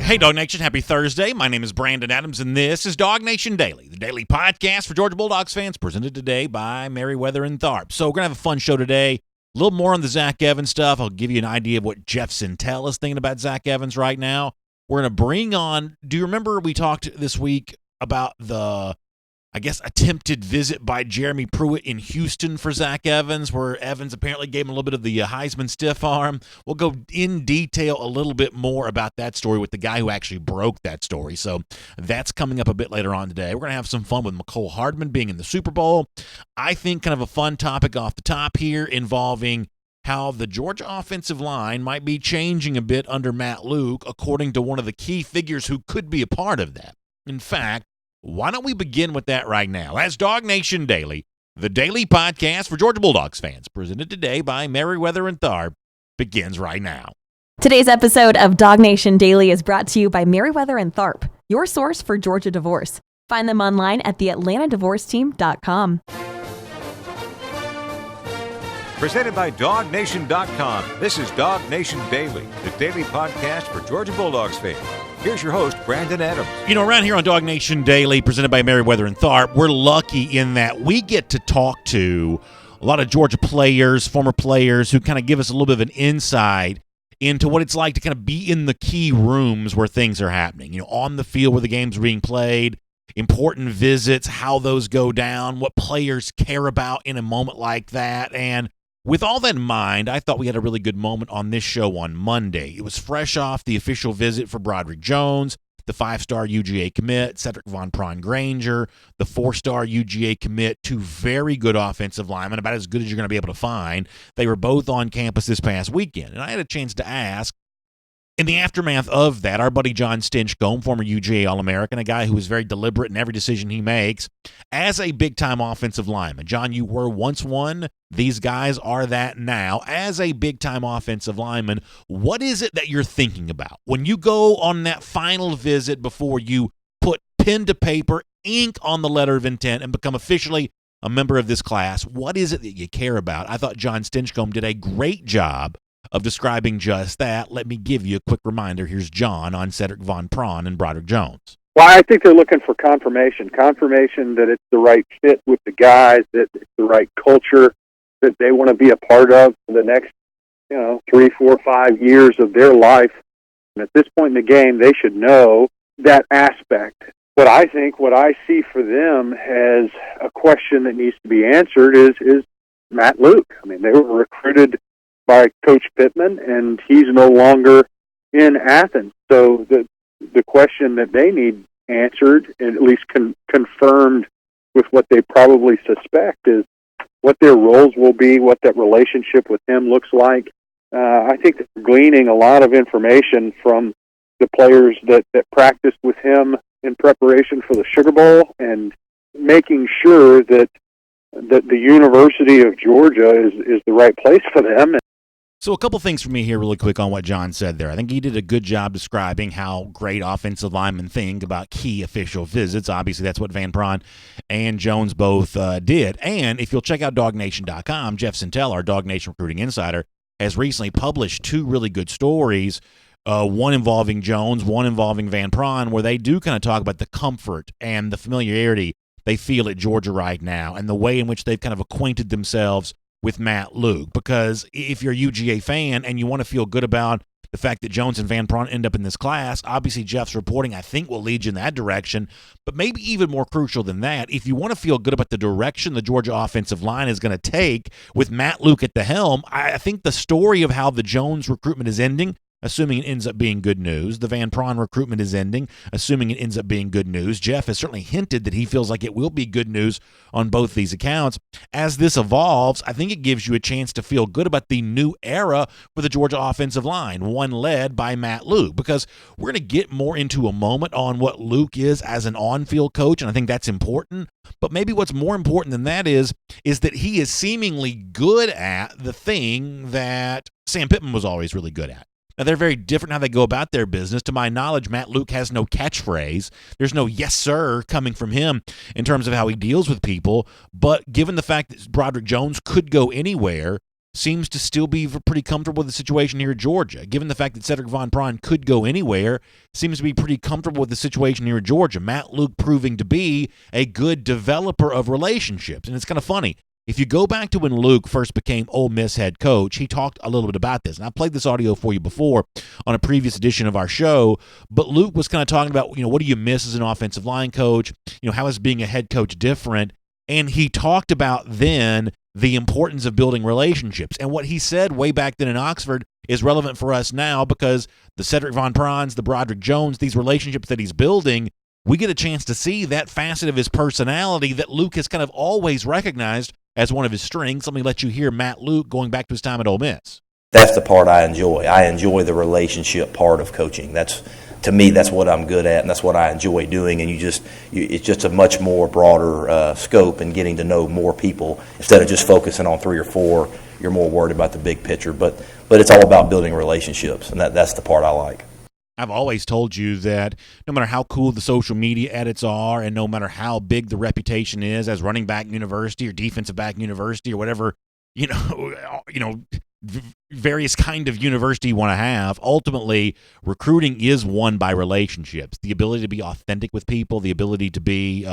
Hey, DawgNation. Happy Thursday. My name is Brandon Adams, and this is DawgNation Daily, the daily podcast for Georgia Bulldogs fans, presented today by Merriweather and Tharp. So we're going to have a fun show today. A little more on the Zach Evans stuff. I'll give you an idea of what Jeff Sentell is thinking about Zach Evans right now. We're going to bring on, do you remember we talked this week about the, attempted visit by Jeremy Pruitt in Houston for Zach Evans, where Evans apparently gave him a little bit of the Heisman stiff arm? We'll go in detail a little bit more about that story with the guy who actually broke that story. So that's coming up a bit later on today. We're going to have some fun with McCall Hardman being in the Super Bowl. I think kind of a fun topic off the top here involving how the Georgia offensive line might be changing a bit under Matt Luke, according to one of the key figures who could be a part of that. In fact, why don't we begin with that right now? As DawgNation Daily, the daily podcast for Georgia Bulldogs fans, presented today by Merriweather and Tharp, begins right now. Today's episode of DawgNation Daily is brought to you by Merriweather and Tharp, your source for Georgia divorce. Find them online at theatlantadivorceteam.com. Presented by DawgNation.com, this is DawgNation Daily, the daily podcast for Georgia Bulldogs fans. Here's your host, Brandon Adams. You know, around here on DawgNation Daily, presented by Merriweather and Tharp, we're lucky in that we get to talk to a lot of Georgia players, former players, who kind of give us a little bit of an insight into what it's like to kind of be in the key rooms where things are happening. You know, on the field where the games are being played, important visits, how those go down, what players care about in a moment like that. And with all that in mind, I thought we had a really good moment on this show on Monday. It was fresh off the official visit for Broderick Jones, the 5-star UGA commit, Cedric Von Prawn-Granger, the 4-star UGA commit, two very good offensive linemen, about as good as you're going to be able to find. They were both on campus this past weekend, and I had a chance to ask, in the aftermath of that, our buddy John Stinchcomb, former UGA All-American, a guy who is very deliberate in every decision he makes, as a big-time offensive lineman. John, you were once one. These guys are that now. As a big-time offensive lineman, what is it that you're thinking about when you go on that final visit before you put pen to paper, ink on the letter of intent, and become officially a member of this class? What is it that you care about? I thought John Stinchcomb did a great job of describing just that. Let me give you a quick reminder. Here's John on Cedric Von Prawn and Broderick Jones. Well, I think they're looking for confirmation that it's the right fit with the guys, that it's the right culture that they want to be a part of for the next, 3, 4, 5 years of their life. And at this point in the game, they should know that aspect. But I think what I see for them as a question that needs to be answered is Matt Luke. I mean, they were recruited by Coach Pittman, and he's no longer in Athens. So the question that they need answered, and at least confirmed with what they probably suspect, is what their roles will be, what that relationship with him looks like. I think they're gleaning a lot of information from the players that practiced with him in preparation for the Sugar Bowl, and making sure that the University of Georgia is the right place for them. So a couple things for me here really quick on what John said there. I think he did a good job describing how great offensive linemen think about key official visits. Obviously, that's what Van Prawn and Jones both did. And if you'll check out DawgNation.com, Jeff Sentell, our DawgNation recruiting insider, has recently published two really good stories, one involving Jones, one involving Van Prawn, where they do kind of talk about the comfort and the familiarity they feel at Georgia right now and the way in which they've kind of acquainted themselves with Matt Luke. Because if you're a UGA fan and you want to feel good about the fact that Jones and Van Prawn end up in this class, obviously Jeff's reporting, I think, will lead you in that direction. But maybe even more crucial than that, if you want to feel good about the direction the Georgia offensive line is going to take with Matt Luke at the helm, I think the story of how the Jones recruitment is ending, assuming it ends up being good news. The Van Prawn recruitment is ending, assuming it ends up being good news. Jeff has certainly hinted that he feels like it will be good news on both these accounts. As this evolves, I think it gives you a chance to feel good about the new era for the Georgia offensive line, one led by Matt Luke, because we're going to get more into a moment on what Luke is as an on-field coach, and I think that's important. But maybe what's more important than that is that he is seemingly good at the thing that Sam Pittman was always really good at. Now, they're very different how they go about their business. To my knowledge, Matt Luke has no catchphrase. There's no yes, sir coming from him in terms of how he deals with people. But given the fact that Broderick Jones could go anywhere, seems to still be pretty comfortable with the situation here at Georgia. Given the fact that Cedric Von Pron could go anywhere, seems to be pretty comfortable with the situation here at Georgia. Matt Luke proving to be a good developer of relationships. And it's kind of funny. If you go back to when Luke first became Ole Miss head coach, he talked a little bit about this. And I played this audio for you before on a previous edition of our show. But Luke was kind of talking about, what do you miss as an offensive line coach? How is being a head coach different? And he talked about then the importance of building relationships. And what he said way back then in Oxford is relevant for us now because the Cedric Von Prons, the Broderick Jones, these relationships that he's building, we get a chance to see that facet of his personality that Luke has kind of always recognized as one of his strengths. Let me let you hear Matt Luke going back to his time at Ole Miss. That's the part I enjoy. I enjoy the relationship part of coaching. To me, that's what I'm good at, and that's what I enjoy doing. And it's just a much more broader scope and getting to know more people instead of just focusing on 3 or 4. You're more worried about the big picture, but it's all about building relationships, and that's the part I like. I've always told you that no matter how cool the social media edits are and no matter how big the reputation is as running back university or defensive back university or whatever, various kind of university you want to have, ultimately recruiting is won by relationships. The ability to be authentic with people, the ability to be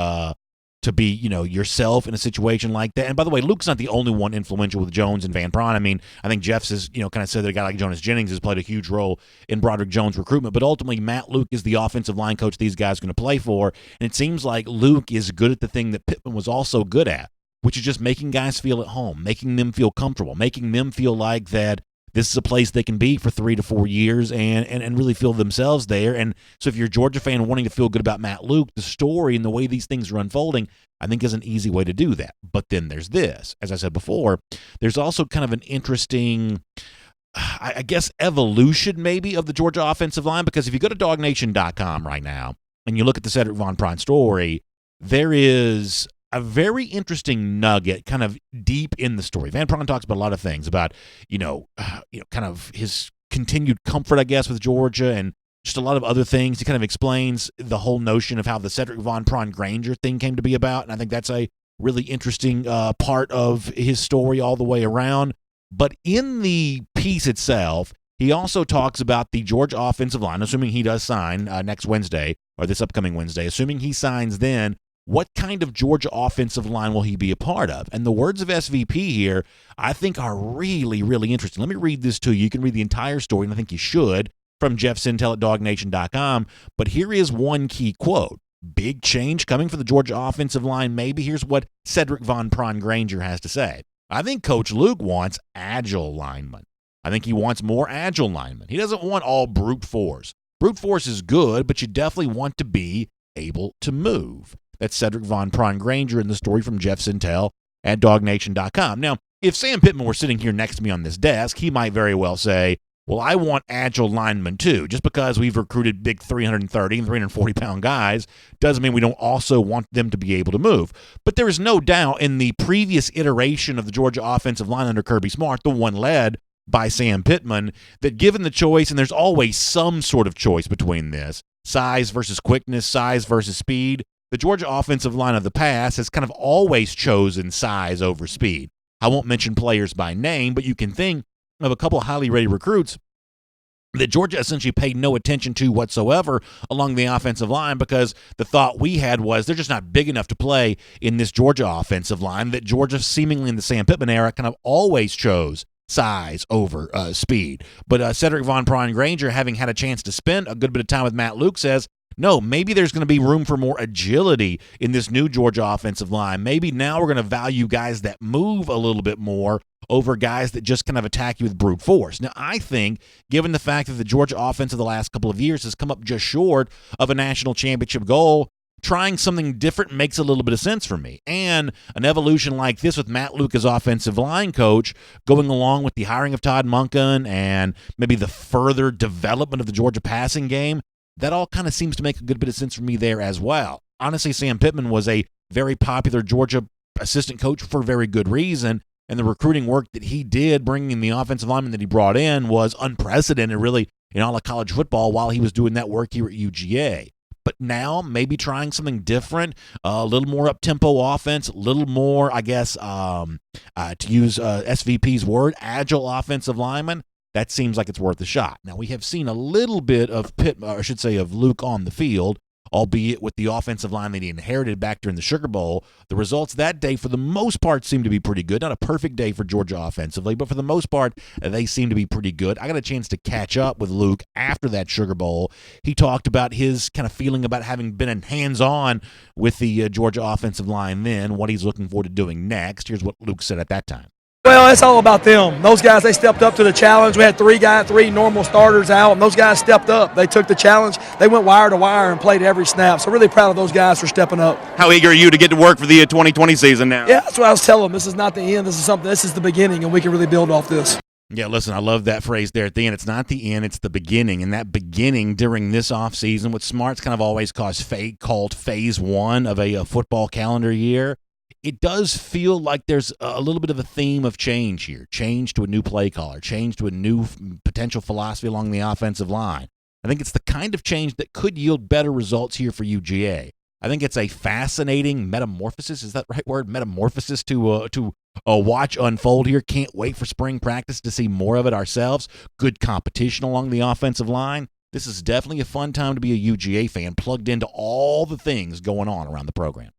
yourself in a situation like that. And by the way, Luke's not the only one influential with Jones and Van Pron. I mean, I think Jeff's has, kind of said that a guy like Jonas Jennings has played a huge role in Broderick Jones' recruitment, but ultimately Matt Luke is the offensive line coach these guys are going to play for. And it seems like Luke is good at the thing that Pittman was also good at, which is just making guys feel at home, making them feel comfortable, making them feel like that this is a place they can be for 3 to 4 years and really feel themselves there. And so if you're a Georgia fan wanting to feel good about Matt Luke, the story and the way these things are unfolding, I think is an easy way to do that. But then there's this. As I said before, there's also kind of an interesting, I guess, evolution maybe of the Georgia offensive line, because if you go to DawgNation.com right now and you look at the Cedric Von Pron story, there is a very interesting nugget kind of deep in the story. Van Pron talks about a lot of things about, kind of his continued comfort, I guess, with Georgia and just a lot of other things. He kind of explains the whole notion of how the Cedric Von Pron Granger thing came to be about. And I think that's a really interesting part of his story all the way around. But in the piece itself, he also talks about the Georgia offensive line, assuming he does sign next Wednesday or this upcoming Wednesday, assuming he signs then. What kind of Georgia offensive line will he be a part of? And the words of SVP here, I think, are really, really interesting. Let me read this to you. You can read the entire story, and I think you should, from Jeff Sintel at DawgNation.com. But here is one key quote. Big change coming for the Georgia offensive line, maybe. Here's what Cedric Von Pron Granger has to say. I think Coach Luke wants agile linemen. I think he wants more agile linemen. He doesn't want all brute force. Brute force is good, but you definitely want to be able to move. That's Cedric Von Pron Granger in the story from Jeff Sintel at DawgNation.com. Now, if Sam Pittman were sitting here next to me on this desk, he might very well say, well, I want agile linemen too. Just because we've recruited big 330 and 340-pound guys doesn't mean we don't also want them to be able to move. But there is no doubt in the previous iteration of the Georgia offensive line under Kirby Smart, the one led by Sam Pittman, that given the choice, and there's always some sort of choice between this, size versus quickness, size versus speed, the Georgia offensive line of the past has kind of always chosen size over speed. I won't mention players by name, but you can think of a couple of highly rated recruits that Georgia essentially paid no attention to whatsoever along the offensive line because the thought we had was they're just not big enough to play in this Georgia offensive line, that Georgia seemingly in the Sam Pittman era kind of always chose size over speed. But Cedric Von Pron Granger, having had a chance to spend a good bit of time with Matt Luke, says, no, maybe there's going to be room for more agility in this new Georgia offensive line. Maybe now we're going to value guys that move a little bit more over guys that just kind of attack you with brute force. Now, I think, given the fact that the Georgia offense of the last couple of years has come up just short of a national championship goal, trying something different makes a little bit of sense for me. And an evolution like this with Matt Luke as offensive line coach, going along with the hiring of Todd Monken and maybe the further development of the Georgia passing game, that all kind of seems to make a good bit of sense for me there as well. Honestly, Sam Pittman was a very popular Georgia assistant coach for very good reason, and the recruiting work that he did, bringing in the offensive lineman that he brought in, was unprecedented, really, in all of college football while he was doing that work here at UGA. but now maybe trying something different, a little more up-tempo offense, a little more, I guess, to use SVP's word, agile offensive lineman. That seems like it's worth a shot. Now, we have seen a little bit of of Luke on the field, albeit with the offensive line that he inherited back during the Sugar Bowl. The results that day, for the most part, seem to be pretty good. Not a perfect day for Georgia offensively, but for the most part, they seem to be pretty good. I got a chance to catch up with Luke after that Sugar Bowl. He talked about his kind of feeling about having been hands-on with the Georgia offensive line then, what he's looking forward to doing next. Here's what Luke said at that time. Well, it's all about them. Those guys, they stepped up to the challenge. We had three normal starters out, and those guys stepped up. They took the challenge. They went wire to wire and played every snap. So really proud of those guys for stepping up. How eager are you to get to work for the 2020 season now? Yeah, that's what I was telling them. This is not the end. This is the beginning, and we can really build off this. Yeah, listen, I love that phrase there at the end. It's not the end, it's the beginning. And that beginning during this offseason, what Smart's kind of always called phase one of a football calendar year, it does feel like there's a little bit of a theme of change here. Change to a new play caller, change to a new potential philosophy along the offensive line. I think it's the kind of change that could yield better results here for UGA. I think it's a fascinating metamorphosis. Is that the right word? Metamorphosis to watch unfold here. Can't wait for spring practice to see more of it ourselves. Good competition along the offensive line. This is definitely a fun time to be a UGA fan, plugged into all the things going on around the program.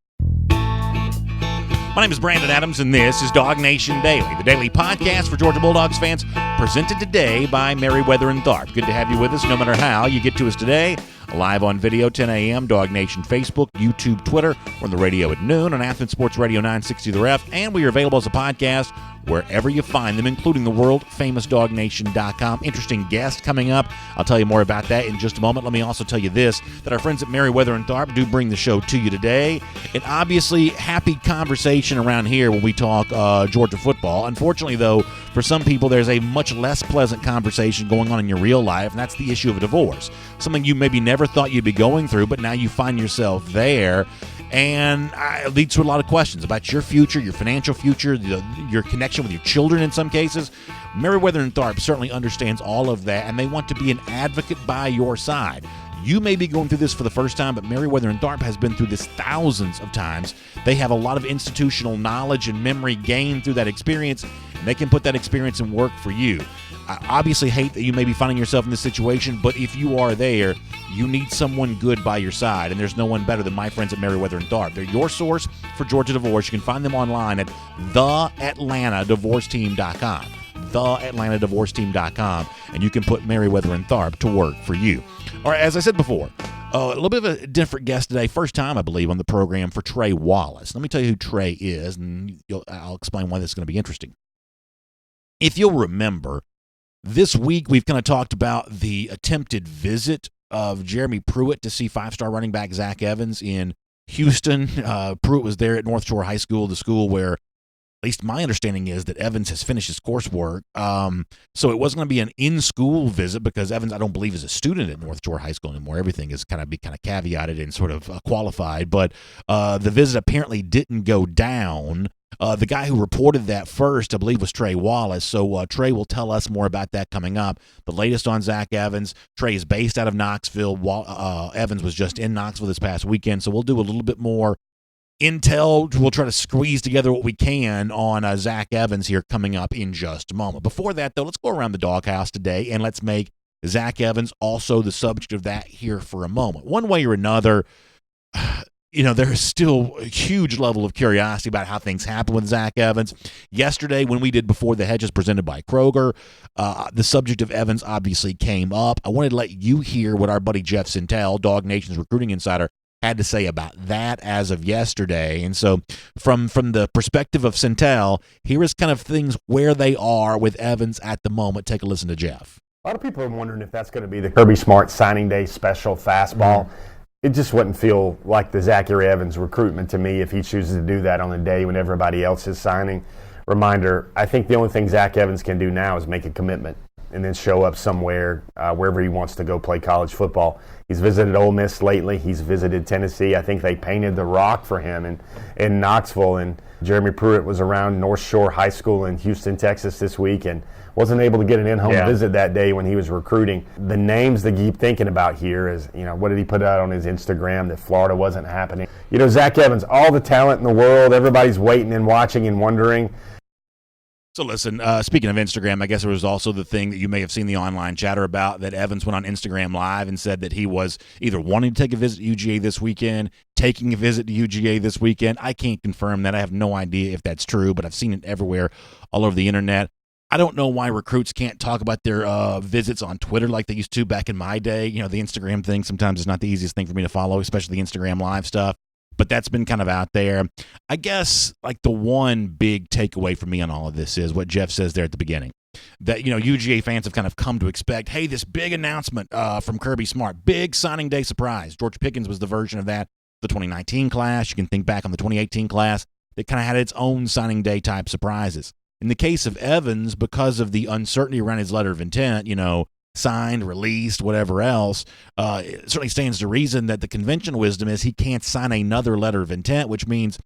My name is Brandon Adams, and this is DawgNation Daily, the daily podcast for Georgia Bulldogs fans, presented today by Merriweather and Tharp. Good to have you with us, no matter how you get to us today. Live on video, 10 a.m., DawgNation Facebook, YouTube, Twitter. We're on the radio at noon on Athens Sports Radio 960 The Ref, and we are available as a podcast wherever you find them, including the world-famous DawgNation.com. Interesting guest coming up. I'll tell you more about that in just a moment. Let me also tell you this, that our friends at Merriweather and Tharp do bring the show to you today. And obviously, happy conversation around here when we talk Georgia football. Unfortunately, though, for some people, there's a much less pleasant conversation going on in your real life, and that's the issue of a divorce. Something you maybe never thought you'd be going through, but now you find yourself there. And it leads to a lot of questions about your future, your financial future, your connection with your children in some cases. Merriweather and Tharp certainly understands all of that, and they want to be an advocate by your side. You may be going through this for the first time, but Merriweather and Tharp has been through this thousands of times. They have a lot of institutional knowledge and memory gained through that experience, and they can put that experience in work for you. I obviously hate that you may be finding yourself in this situation, but if you are there, you need someone good by your side, and there's no one better than my friends at Merriweather and Tharp. They're your source for Georgia divorce. You can find them online at theatlantadivorceteam.com. theatlantadivorceteam.com, and you can put Merriweather and Tharp to work for you. All right, as I said before, a little bit of a different guest today. First time, I believe, on the program for Trey Wallace. Let me tell you who Trey is, and I'll explain why this is going to be interesting. If you'll remember, this week we've kind of talked about the attempted visit of Jeremy Pruitt to see five-star running back Zach Evans in Houston. Pruitt was there at North Shore High School, the school where, at least my understanding is, that Evans has finished his coursework. So it wasn't going to be an in-school visit because Evans, I don't believe, is a student at North Shore High School anymore. Everything is kind of caveated and sort of qualified. But the visit apparently didn't go down. The guy who reported that first, I believe, was Trey Wallace. So Trey will tell us more about that coming up. The latest on Zach Evans. Trey is based out of Knoxville. Evans was just in Knoxville this past weekend. So we'll do a little bit more intel. We'll try to squeeze together what we can on Zach Evans here coming up in just a moment. Before that, though, let's go around the doghouse today and let's make Zach Evans also the subject of that here for a moment. One way or another, there is still a huge level of curiosity about how things happen with Zach Evans. Yesterday, when we did Before the Hedges presented by Kroger, the subject of Evans obviously came up. I wanted to let you hear what our buddy Jeff Sintel, DawgNation's recruiting insider, had to say about that as of yesterday. And so from the perspective of Sintel, here is kind of things where they are with Evans at the moment. Take a listen to Jeff. A lot of people are wondering if that's going to be the Kirby Smart signing day special fastball. Mm-hmm. It just wouldn't feel like the Zachary Evans recruitment to me if he chooses to do that on a day when everybody else is signing. Reminder, I think the only thing Zach Evans can do now is make a commitment and then show up somewhere, wherever he wants to go play college football. He's visited Ole Miss lately. He's visited Tennessee. I think they painted the rock for him in Knoxville. And Jeremy Pruitt was around North Shore High School in Houston, Texas this week and wasn't able to get an in-home visit that day when he was recruiting. The names that you keep thinking about here is, what did he put out on his Instagram that Florida wasn't happening? Zach Evans, all the talent in the world, everybody's waiting and watching and wondering. So listen, speaking of Instagram, I guess there was also the thing that you may have seen the online chatter about, that Evans went on Instagram Live and said that he was either wanting to take a visit to UGA this weekend, taking a visit to UGA this weekend. I can't confirm that. I have no idea if that's true, but I've seen it everywhere, all over the internet. I don't know why recruits can't talk about their visits on Twitter like they used to back in my day. The Instagram thing sometimes is not the easiest thing for me to follow, especially the Instagram Live stuff. But that's been kind of out there. I guess the one big takeaway for me on all of this is what Jeff says there at the beginning. That, UGA fans have kind of come to expect, hey, this big announcement from Kirby Smart, big signing day surprise. George Pickens was the version of that, the 2019 class. You can think back on the 2018 class. That kind of had its own signing day type surprises. In the case of Evans, because of the uncertainty around his letter of intent, signed, released, whatever else, it certainly stands to reason that the conventional wisdom is he can't sign another letter of intent, which means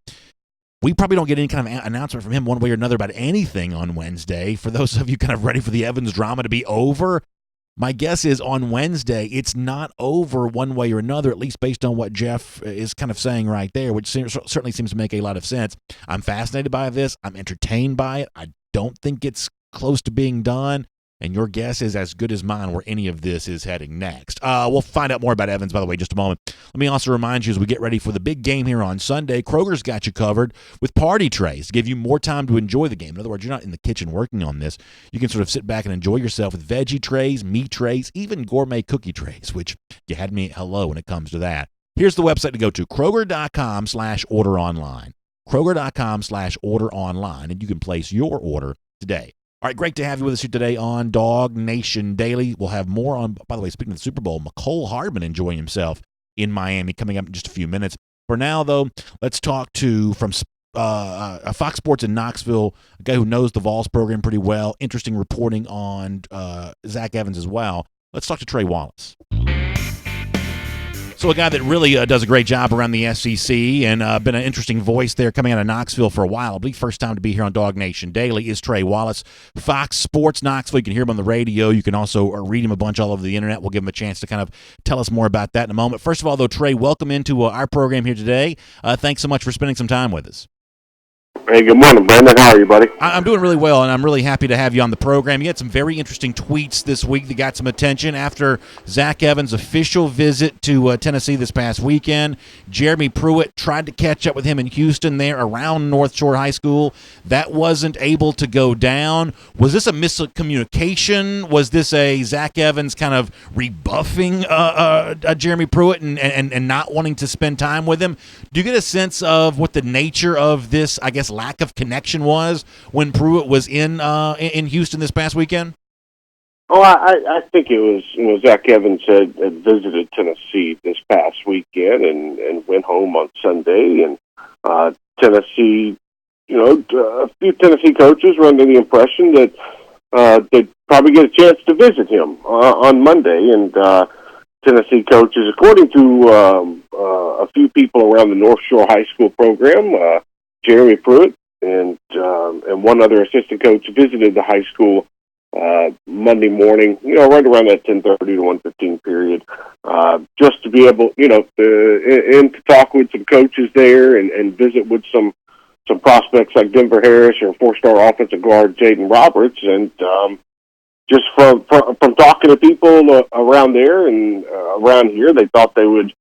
we probably don't get any kind of announcement from him one way or another about anything on Wednesday. For those of you kind of ready for the Evans drama to be over, my guess is on Wednesday it's not over one way or another, at least based on what Jeff is kind of saying right there, which certainly seems to make a lot of sense. I'm fascinated by this. I'm entertained by it. I don't think it's close to being done. And your guess is as good as mine where any of this is heading next. We'll find out more about Evans, by the way, in just a moment. Let me also remind you, as we get ready for the big game here on Sunday, Kroger's got you covered with party trays to give you more time to enjoy the game. In other words, you're not in the kitchen working on this. You can sort of sit back and enjoy yourself with veggie trays, meat trays, even gourmet cookie trays, which you had me at hello when it comes to that. Here's the website to go to, Kroger.com/order online. Kroger.com/order online, and you can place your order today. All right, great to have you with us here today on DawgNation Daily. We'll have more on, by the way, speaking of the Super Bowl, McCall Hardman enjoying himself in Miami coming up in just a few minutes. For now, though, let's talk to, from Fox Sports in Knoxville, a guy who knows the Vols program pretty well, interesting reporting on Zach Evans as well. Let's talk to Trey Wallace. So a guy that really does a great job around the SEC and been an interesting voice there coming out of Knoxville for a while. I believe first time to be here on DawgNation Daily is Trey Wallace. Fox Sports Knoxville. You can hear him on the radio. You can also read him a bunch all over the internet. We'll give him a chance to kind of tell us more about that in a moment. First of all, though, Trey, welcome into our program here today. Thanks so much for spending some time with us. Hey, good morning, Brandon. How are you, buddy? I'm doing really well, and I'm really happy to have you on the program. You had some very interesting tweets this week that got some attention after Zach Evans' official visit to Tennessee this past weekend. Jeremy Pruitt tried to catch up with him in Houston there around North Shore High School. That wasn't able to go down. Was this a miscommunication? Was this a Zach Evans kind of rebuffing Jeremy Pruitt and not wanting to spend time with him? Do you get a sense of what the nature of this, I guess, lack of connection was when Pruitt was in Houston this past weekend? Oh, I think it was Zach Evans had visited Tennessee this past weekend and went home on Sunday, and Tennessee, a few Tennessee coaches were under the impression that they'd probably get a chance to visit him on Monday, and Tennessee coaches, according to a few people around the North Shore High School program, Jeremy Pruitt and one other assistant coach visited the high school Monday morning, right around that 10:30 to 1:15 period, just to be able, to talk with some coaches there and visit with some prospects like Denver Harris or four-star offensive guard Jaden Roberts, and just from talking to people around there and around here, they thought they would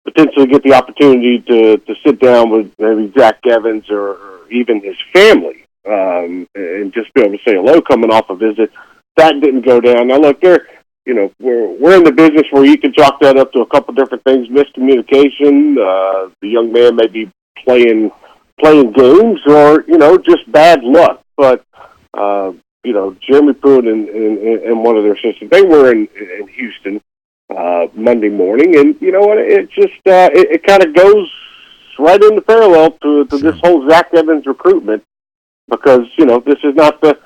potentially get the opportunity to sit down with maybe Zach Evans or even his family and just be able to say hello coming off a visit. That didn't go down. Now, look, we're in the business where you can chalk that up to a couple different things: miscommunication, the young man may be playing games, or just bad luck. But Jeremy Pruitt and one of their assistants, they were in Houston Monday morning, and you know what? It just it kind of goes right in the parallel to this whole Zach Evans recruitment, because this is not the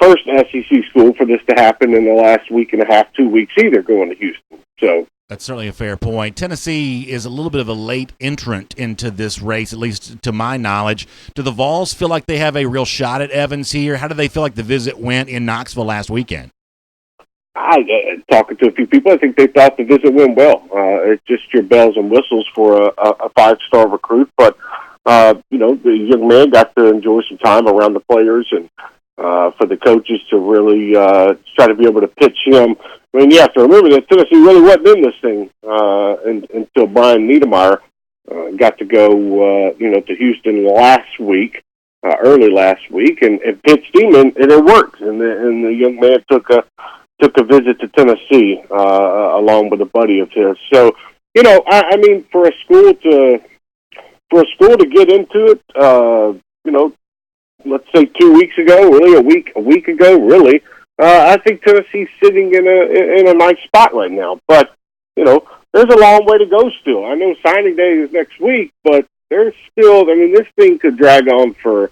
first SEC school for this to happen in the last week and a half, 2 weeks either, going to Houston. So That's certainly a fair point. Tennessee is a little bit of a late entrant into this race, at least to my knowledge. Do the Vols feel like they have a real shot at Evans here? How do they feel like the visit went in Knoxville last weekend? Talking to a few people, I think they thought the visit went well. It's just your bells and whistles for a five-star recruit, but the young man got to enjoy some time around the players, and for the coaches to really try to be able to pitch him. I mean, you have to remember that Tennessee really wasn't in this thing until Brian Niedermeyer got to go, to Houston early last week, and pitched him, and it worked. And the young man took a visit to Tennessee along with a buddy of his. So, I mean, for a school to get into it, let's say 2 weeks ago, really a week ago, really. I think Tennessee's sitting in a nice spot right now, but there's a long way to go still. I know signing day is next week, but there's still. I mean, this thing could drag on for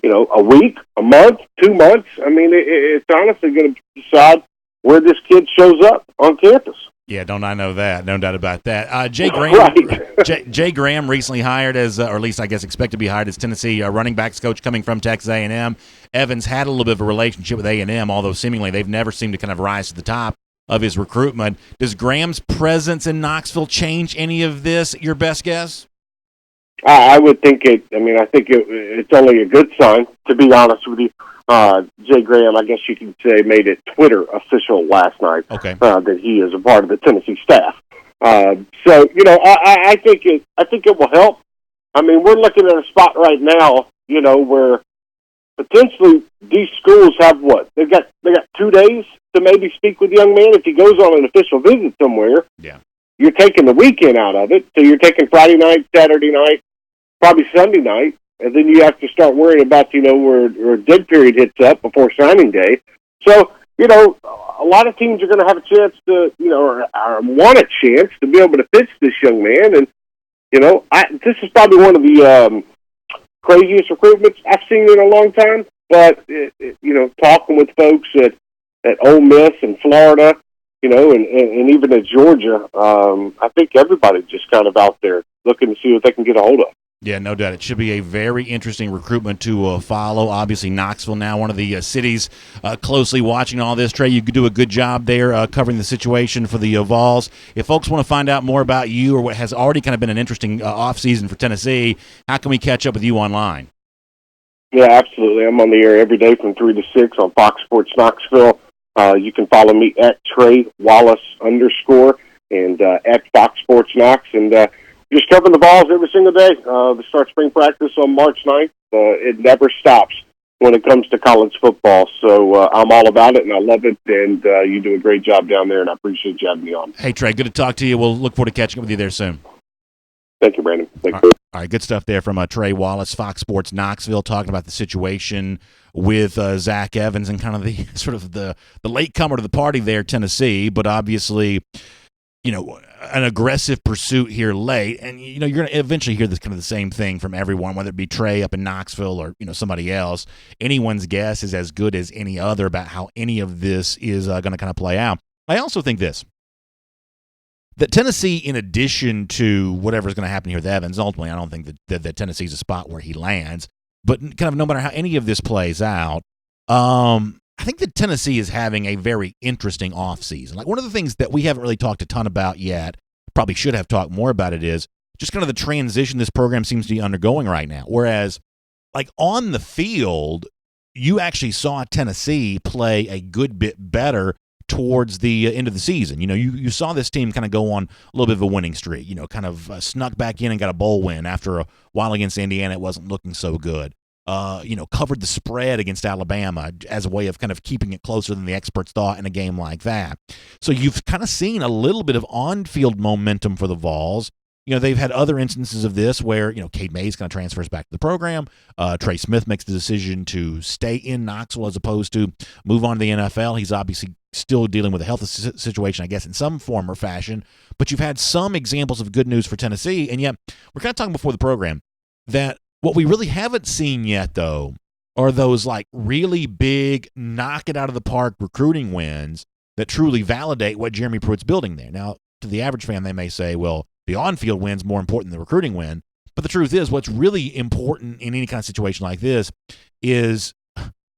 a week, a month, 2 months. I mean, it's honestly going to decide where this kid shows up on campus. Yeah, don't I know that? No doubt about that. Jay Graham, Right. Jay Graham recently hired as, or at least I guess expected to be hired as Tennessee running backs coach coming from Texas A&M. Evans had a little bit of a relationship with A&M, although seemingly they've never seemed to kind of rise to the top of his recruitment. Does Graham's presence in Knoxville change any of this? Your best guess? I would think it. I mean, I think it's only a good sign, to be honest with you. Jay Graham, I guess you could say, made it Twitter official last night. Okay. That he is a part of the Tennessee staff. So I think it will help. I mean, we're looking at a spot right now, where potentially these schools have what they got 2 days to maybe speak with the young man if he goes on an official visit somewhere. Yeah. You're taking the weekend out of it, so you're taking Friday night, Saturday night, probably Sunday night. And then you have to start worrying about, where dead period hits up before signing day. So, a lot of teams are going to have a chance to, or want a chance to be able to pitch this young man. And, this is probably one of the craziest recruitments I've seen in a long time. But, talking with folks at Ole Miss and Florida, and even at Georgia, I think everybody's just kind of out there looking to see what they can get a hold of. Yeah, no doubt. It should be a very interesting recruitment to follow. Obviously, Knoxville now one of the cities closely watching all this. Trey, you do a good job there covering the situation for the Vols. If folks want to find out more about you or what has already kind of been an interesting offseason for Tennessee, how can we catch up with you online? Yeah, absolutely. I'm on the air every day from 3 to 6 on Fox Sports Knoxville. You can follow me at Trey Wallace _ and at Fox Sports Knox. And just covering the Vols every single day. We start spring practice on March 9th. It never stops when it comes to college football. So I'm all about it, and I love it. And you do a great job down there, and I appreciate you having me on. Hey, Trey, good to talk to you. We'll look forward to catching up with you there soon. Thank you, Brandon. Thank you. All right, good stuff there from Trey Wallace, Fox Sports Knoxville, talking about the situation with Zach Evans and kind of the sort of the latecomer to the party there, Tennessee, but obviously, an aggressive pursuit here late, and you're going to eventually hear this kind of the same thing from everyone, whether it be Trey up in Knoxville or somebody else. Anyone's guess is as good as any other about how any of this is going to kind of play out. I also think that Tennessee, in addition to whatever's going to happen here with Evans, ultimately I don't think that Tennessee's a spot where he lands, but kind of no matter how any of this plays out, I think that Tennessee is having a very interesting offseason. Like, one of the things that we haven't really talked a ton about yet, probably should have talked more about it, is just kind of the transition this program seems to be undergoing right now. Whereas, like, on the field, you actually saw Tennessee play a good bit better towards the end of the season. You saw this team kind of go on a little bit of a winning streak, kind of snuck back in and got a bowl win after a while against Indiana. It wasn't looking so good. Covered the spread against Alabama as a way of kind of keeping it closer than the experts thought in a game like that. So you've kind of seen a little bit of on-field momentum for the Vols. They've had other instances of this where, Cade Mays kind of transfers back to the program. Trey Smith makes the decision to stay in Knoxville as opposed to move on to the NFL. He's obviously still dealing with a health situation, I guess, in some form or fashion. But you've had some examples of good news for Tennessee, and yet we're kind of talking before the program that what we really haven't seen yet, though, are those like really big knock it out of the park recruiting wins that truly validate what Jeremy Pruitt's building there. Now, to the average fan, they may say, well, the on-field win's more important than the recruiting win. But the truth is, what's really important in any kind of situation like this is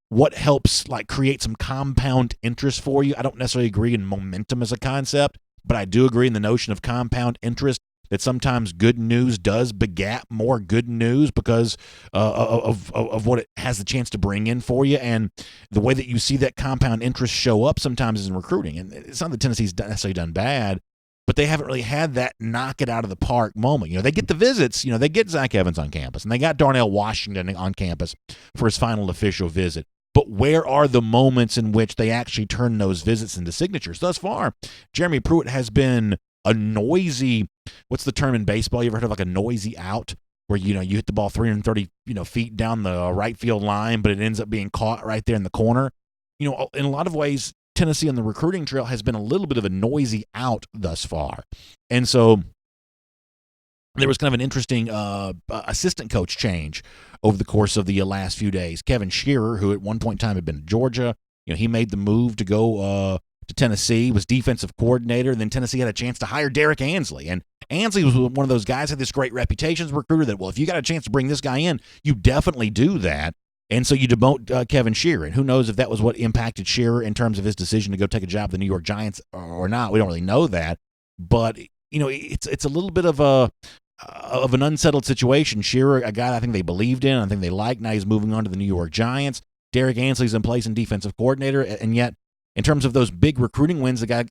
what helps like create some compound interest for you. I don't necessarily agree in momentum as a concept, but I do agree in the notion of compound interest, that sometimes good news does begat more good news because of what it has the chance to bring in for you. And the way that you see that compound interest show up sometimes is in recruiting. And it's not that Tennessee's necessarily done bad, but they haven't really had that knock it out of the park moment. They get the visits. They get Zach Evans on campus, and they got Darnell Washington on campus for his final official visit. But where are the moments in which they actually turn those visits into signatures? Thus far, Jeremy Pruitt has been a noisy, what's the term in baseball? You ever heard of like a noisy out, where you hit the ball 330 feet down the right field line, but it ends up being caught right there in the corner? In a lot of ways, Tennessee on the recruiting trail has been a little bit of a noisy out thus far. And so there was kind of an interesting assistant coach change over the course of the last few days. Kevin Shearer, who at one point in time had been in Georgia, he made the move to go to Tennessee, was defensive coordinator, and then Tennessee had a chance to hire Derek Ansley. And Ansley was one of those guys, had this great reputation as a recruiter that, well, if you got a chance to bring this guy in, you definitely do that. And so you demote Kevin Shearer. And who knows if that was what impacted Shearer in terms of his decision to go take a job with the New York Giants or not. We don't really know that. But, it's a little bit of an unsettled situation. Shearer, a guy I think they believed in, I think they liked. Now he's moving on to the New York Giants. Derek Ansley's in place in defensive coordinator, and yet in terms of those big recruiting wins a guy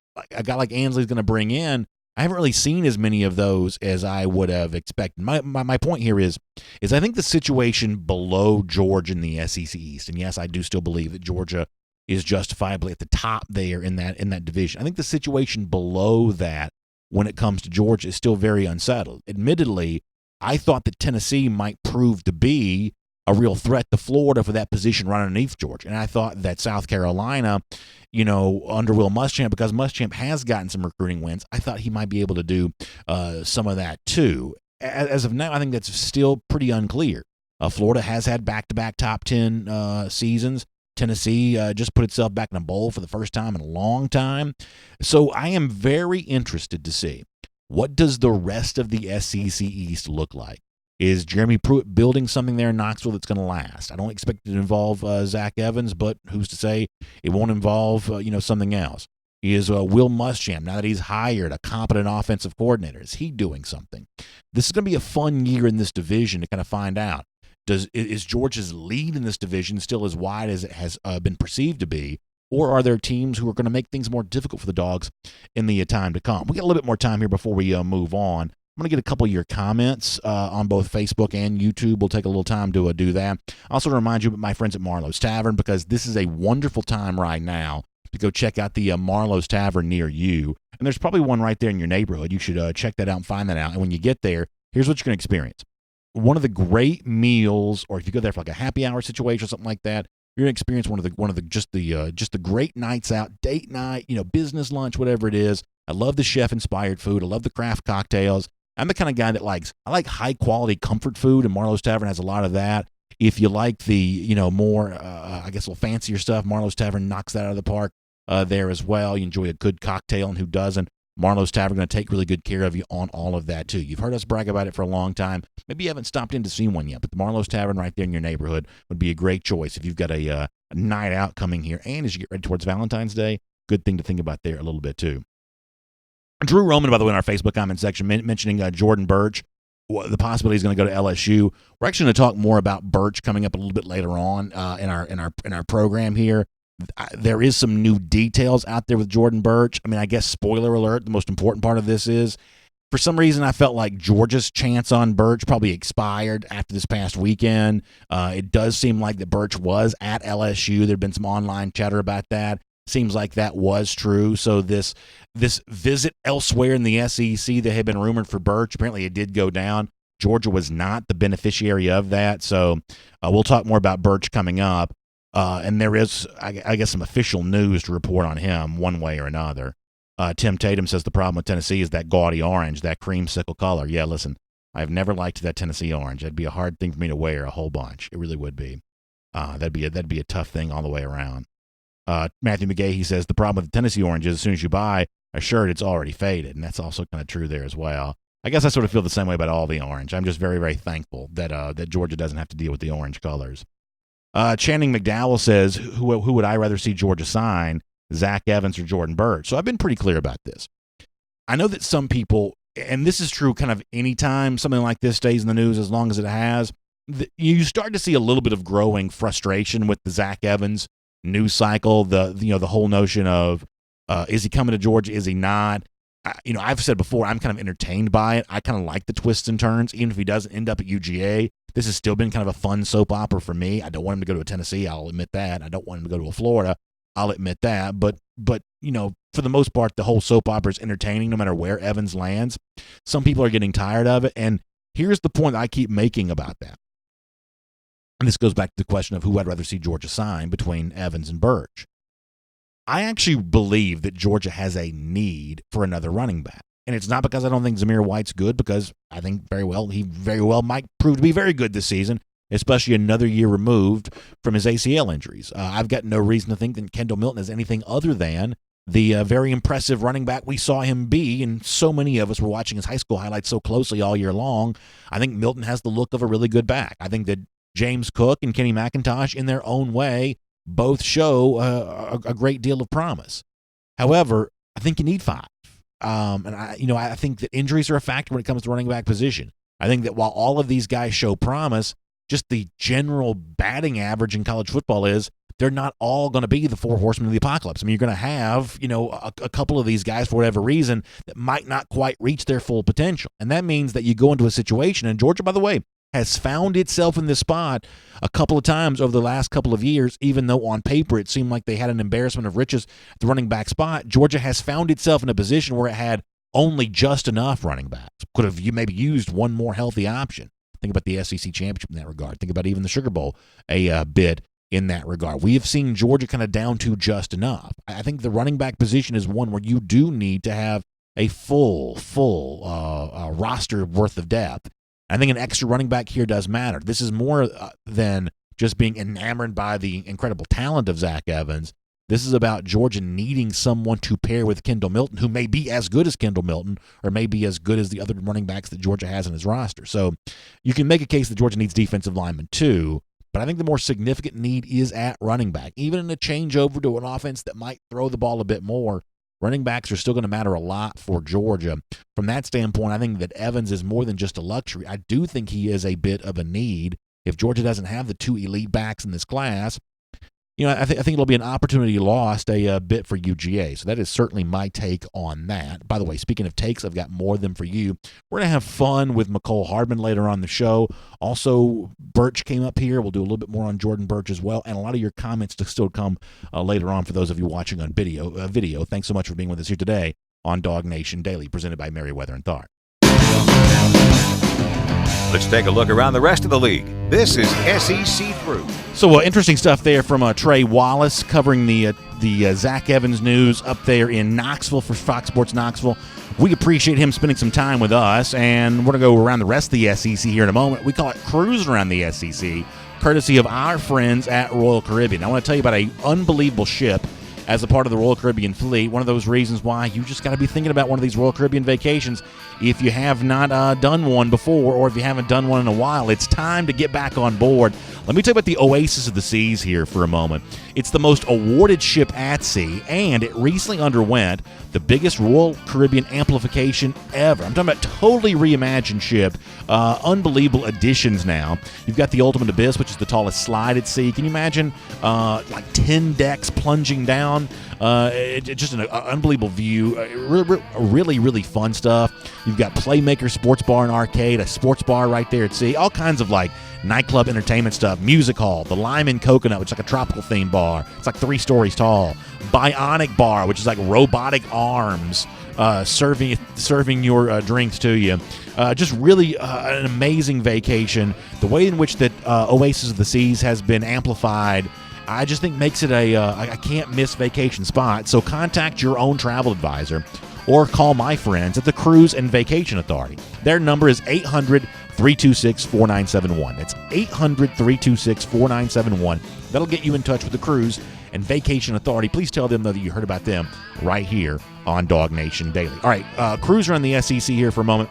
like Ansley's going to bring in, I haven't really seen as many of those as I would have expected. My point here is I think the situation below Georgia in the SEC East, and yes, I do still believe that Georgia is justifiably at the top there in that division. I think the situation below that when it comes to Georgia is still very unsettled. Admittedly, I thought that Tennessee might prove to be a real threat to Florida for that position right underneath Georgia. And I thought that South Carolina, under Will Muschamp, because Muschamp has gotten some recruiting wins, I thought he might be able to do some of that too. As of now, I think that's still pretty unclear. Florida has had back-to-back top 10 seasons. Tennessee just put itself back in a bowl for the first time in a long time. So I am very interested to see, what does the rest of the SEC East look like? Is Jeremy Pruitt building something there in Knoxville that's going to last? I don't expect it to involve Zach Evans, but who's to say it won't involve something else? Is Will Muschamp, now that he's hired a competent offensive coordinator, is he doing something? This is going to be a fun year in this division to kind of find out. Is Georgia's lead in this division still as wide as it has been perceived to be, or are there teams who are going to make things more difficult for the Dogs in the time to come? We got a little bit more time here before we move on. I'm going to get a couple of your comments on both Facebook and YouTube. We'll take a little time to do that. I also remind you about my friends at Marlowes Tavern, because this is a wonderful time right now to go check out the Marlowes Tavern near you. And there's probably one right there in your neighborhood. You should check that out and find that out. And when you get there, here's what you're going to experience. One of the great meals, or if you go there for like a happy hour situation or something like that, you're going to experience one of the great nights out, date night, business lunch, whatever it is. I love the chef-inspired food. I love the craft cocktails. I'm the kind of guy that I like high-quality comfort food, and Marlowes Tavern has a lot of that. If you like the, more, a little fancier stuff, Marlowes Tavern knocks that out of the park there as well. You enjoy a good cocktail, and who doesn't? Marlowes Tavern going to take really good care of you on all of that, too. You've heard us brag about it for a long time. Maybe you haven't stopped in to see one yet, but the Marlowes Tavern right there in your neighborhood would be a great choice if you've got a night out coming here. And as you get ready towards Valentine's Day, good thing to think about there a little bit, too. Drew Roman, by the way, in our Facebook comment section, mentioning Jordan Birch, the possibility he's going to go to LSU. We're actually going to talk more about Birch coming up a little bit later on in our program here. There is some new details out there with Jordan Birch. I mean, I guess spoiler alert, the most important part of this is, for some reason, I felt like Georgia's chance on Birch probably expired after this past weekend. It does seem like that Birch was at LSU. There had been some online chatter about that. Seems like that was true. So this visit elsewhere in the SEC that had been rumored for Birch, apparently it did go down. Georgia was not the beneficiary of that. So we'll talk more about Birch coming up. And there is, I guess, some official news to report on him one way or another. Tim Tatum says the problem with Tennessee is that gaudy orange, that creamsicle color. Yeah, listen, I've never liked that Tennessee orange. That'd be a hard thing for me to wear a whole bunch. It really would be. That'd be a tough thing all the way around. Matthew McGahee says the problem with the Tennessee orange is as soon as you buy assured it's already faded, and that's also kind of true there as well. I guess I sort of feel the same way about all the orange. I'm just very, very thankful that Georgia doesn't have to deal with the orange colors. Channing McDowell says, who would I rather see Georgia sign, Zach Evans or Jordan Birch? So I've been pretty clear about this. I know that some people, and this is true kind of anytime something like this stays in the news as long as it has, you start to see a little bit of growing frustration with the Zach Evans news cycle, the whole notion of is he coming to Georgia, is he not? I've said before, I'm kind of entertained by it. I kind of like the twists and turns, even if he doesn't end up at UGA. This has still been kind of a fun soap opera for me. I don't want him to go to a Tennessee, I'll admit that. I don't want him to go to a Florida, I'll admit that. But for the most part, the whole soap opera is entertaining no matter where Evans lands. Some people are getting tired of it, and here's the point I keep making about that. And this goes back to the question of who I'd rather see Georgia sign between Evans and Birch. I actually believe that Georgia has a need for another running back. And it's not because I don't think Zamir White's good, because I think he very well might prove to be very good this season, especially another year removed from his ACL injuries. I've got no reason to think that Kendall Milton is anything other than the very impressive running back we saw him be, and so many of us were watching his high school highlights so closely all year long. I think Milton has the look of a really good back. I think that James Cook and Kenny McIntosh, in their own way, both show a great deal of promise. However, I think you need 5. And I think that injuries are a factor when it comes to running back position. I think that while all of these guys show promise, just the general batting average in college football is they're not all going to be the 4 horsemen of the apocalypse. I mean, you're going to have, a couple of these guys for whatever reason that might not quite reach their full potential. And that means that you go into a situation, and Georgia, by the way, has found itself in this spot a couple of times over the last couple of years, even though on paper it seemed like they had an embarrassment of riches at the running back spot. Georgia has found itself in a position where it had only just enough running backs. Could have maybe used one more healthy option. Think about the SEC championship in that regard. Think about even the Sugar Bowl a bit in that regard. We have seen Georgia kind of down to just enough. I think the running back position is one where you do need to have a full roster worth of depth. I think an extra running back here does matter. This is more than just being enamored by the incredible talent of Zach Evans. This is about Georgia needing someone to pair with Kendall Milton, who may be as good as Kendall Milton or may be as good as the other running backs that Georgia has in his roster. So you can make a case that Georgia needs defensive linemen too, but I think the more significant need is at running back. Even in a changeover to an offense that might throw the ball a bit more, running backs are still going to matter a lot for Georgia. From that standpoint, I think that Evans is more than just a luxury. I do think he is a bit of a need. If Georgia doesn't have the 2 elite backs in this class, I think it'll be an opportunity lost a bit for UGA. So that is certainly my take on that. By the way, speaking of takes, I've got more of them for you. We're going to have fun with McCall Hardman later on the show. Also, Birch came up here. We'll do a little bit more on Jordan Birch as well. And a lot of your comments to still come later on for those of you watching on video. Thanks so much for being with us here today on DawgNation Daily, presented by Merriweather and Tharp. Let's take a look around the rest of the league. This is SEC Through. So interesting stuff there from Trey Wallace covering the Zach Evans news up there in Knoxville for Fox Sports Knoxville. We appreciate him spending some time with us, and we're going to go around the rest of the SEC here in a moment. We call it Cruising Around the SEC, courtesy of our friends at Royal Caribbean. I want to tell you about an unbelievable ship as a part of the Royal Caribbean fleet. One of those reasons why you just got to be thinking about one of these Royal Caribbean vacations. If you have not done one before, or if you haven't done one in a while, it's time to get back on board. Let me tell you about the Oasis of the Seas here for a moment. It's the most awarded ship at sea, and it recently underwent the biggest Royal Caribbean amplification ever. I'm talking about totally reimagined ship, unbelievable additions now. You've got the Ultimate Abyss, which is the tallest slide at sea. Can you imagine like 10 decks plunging down? Just an unbelievable view. Really, really fun stuff. You've got Playmaker Sports Bar and Arcade, a sports bar right there at sea, all kinds of like nightclub entertainment stuff, music hall, the Lime and Coconut, which is like a tropical theme bar. It's like 3 stories tall. Bionic Bar, which is like robotic arms serving your drinks to you. Just really an amazing vacation. The way in which that Oasis of the Seas has been amplified, I just think makes it a can't miss vacation spot. So contact your own travel advisor or call my friends at the Cruise and Vacation Authority. Their number is 800-326-4971. That's 800-326-4971. That'll get you in touch with the Cruise and Vacation Authority. Please tell them, though, that you heard about them right here on DawgNation Daily. All right, Cruise around the SEC here for a moment.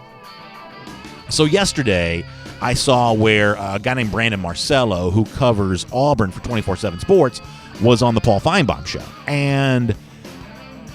So yesterday, I saw where a guy named Brandon Marcello, who covers Auburn for 24/7 Sports, was on the Paul Feinbaum show. And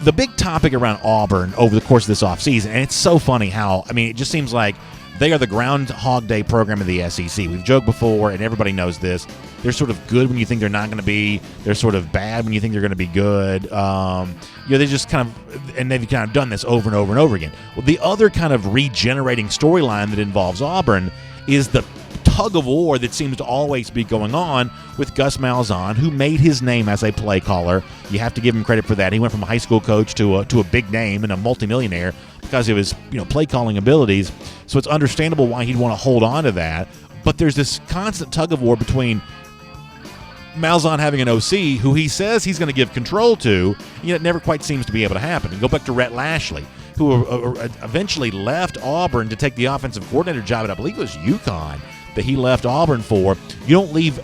the big topic around Auburn over the course of this offseason, and it's so funny how, it just seems like they are the Groundhog Day program of the SEC. We've joked before, and everybody knows this. They're sort of good when you think they're not going to be. They're sort of bad when you think they're going to be good. They just kind of, and they've kind of done this over and over and over again. Well, the other kind of regenerating storyline that involves Auburn is the tug of war that seems to always be going on with Gus Malzahn, who made his name as a play caller. You have to give him credit for that. He went from a high school coach to a big name and a multimillionaire because of his play calling abilities. So it's understandable why he'd want to hold on to that. But there's this constant tug of war between Malzahn having an OC who he says he's going to give control to, it never quite seems to be able to happen. And go back to Rhett Lashley, who eventually left Auburn to take the offensive coordinator job at, I believe it was UConn, that he left Auburn for. You don't leave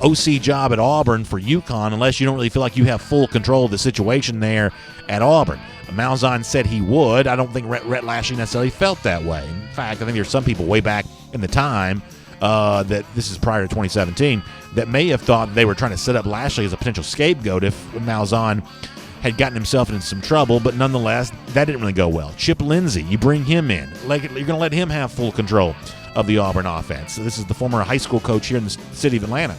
OC job at Auburn for UConn unless you don't really feel like you have full control of the situation there at Auburn. Malzahn said he would. I don't think Rhett Lashley necessarily felt that way. In fact, I think there's some people way back in the time that this is prior to 2017 that may have thought they were trying to set up Lashley as a potential scapegoat if Malzahn had gotten himself into some trouble, but nonetheless, that didn't really go well. Chip Lindsey, you bring him in. You're going to let him have full control of the Auburn offense. So this is the former high school coach here in the city of Atlanta.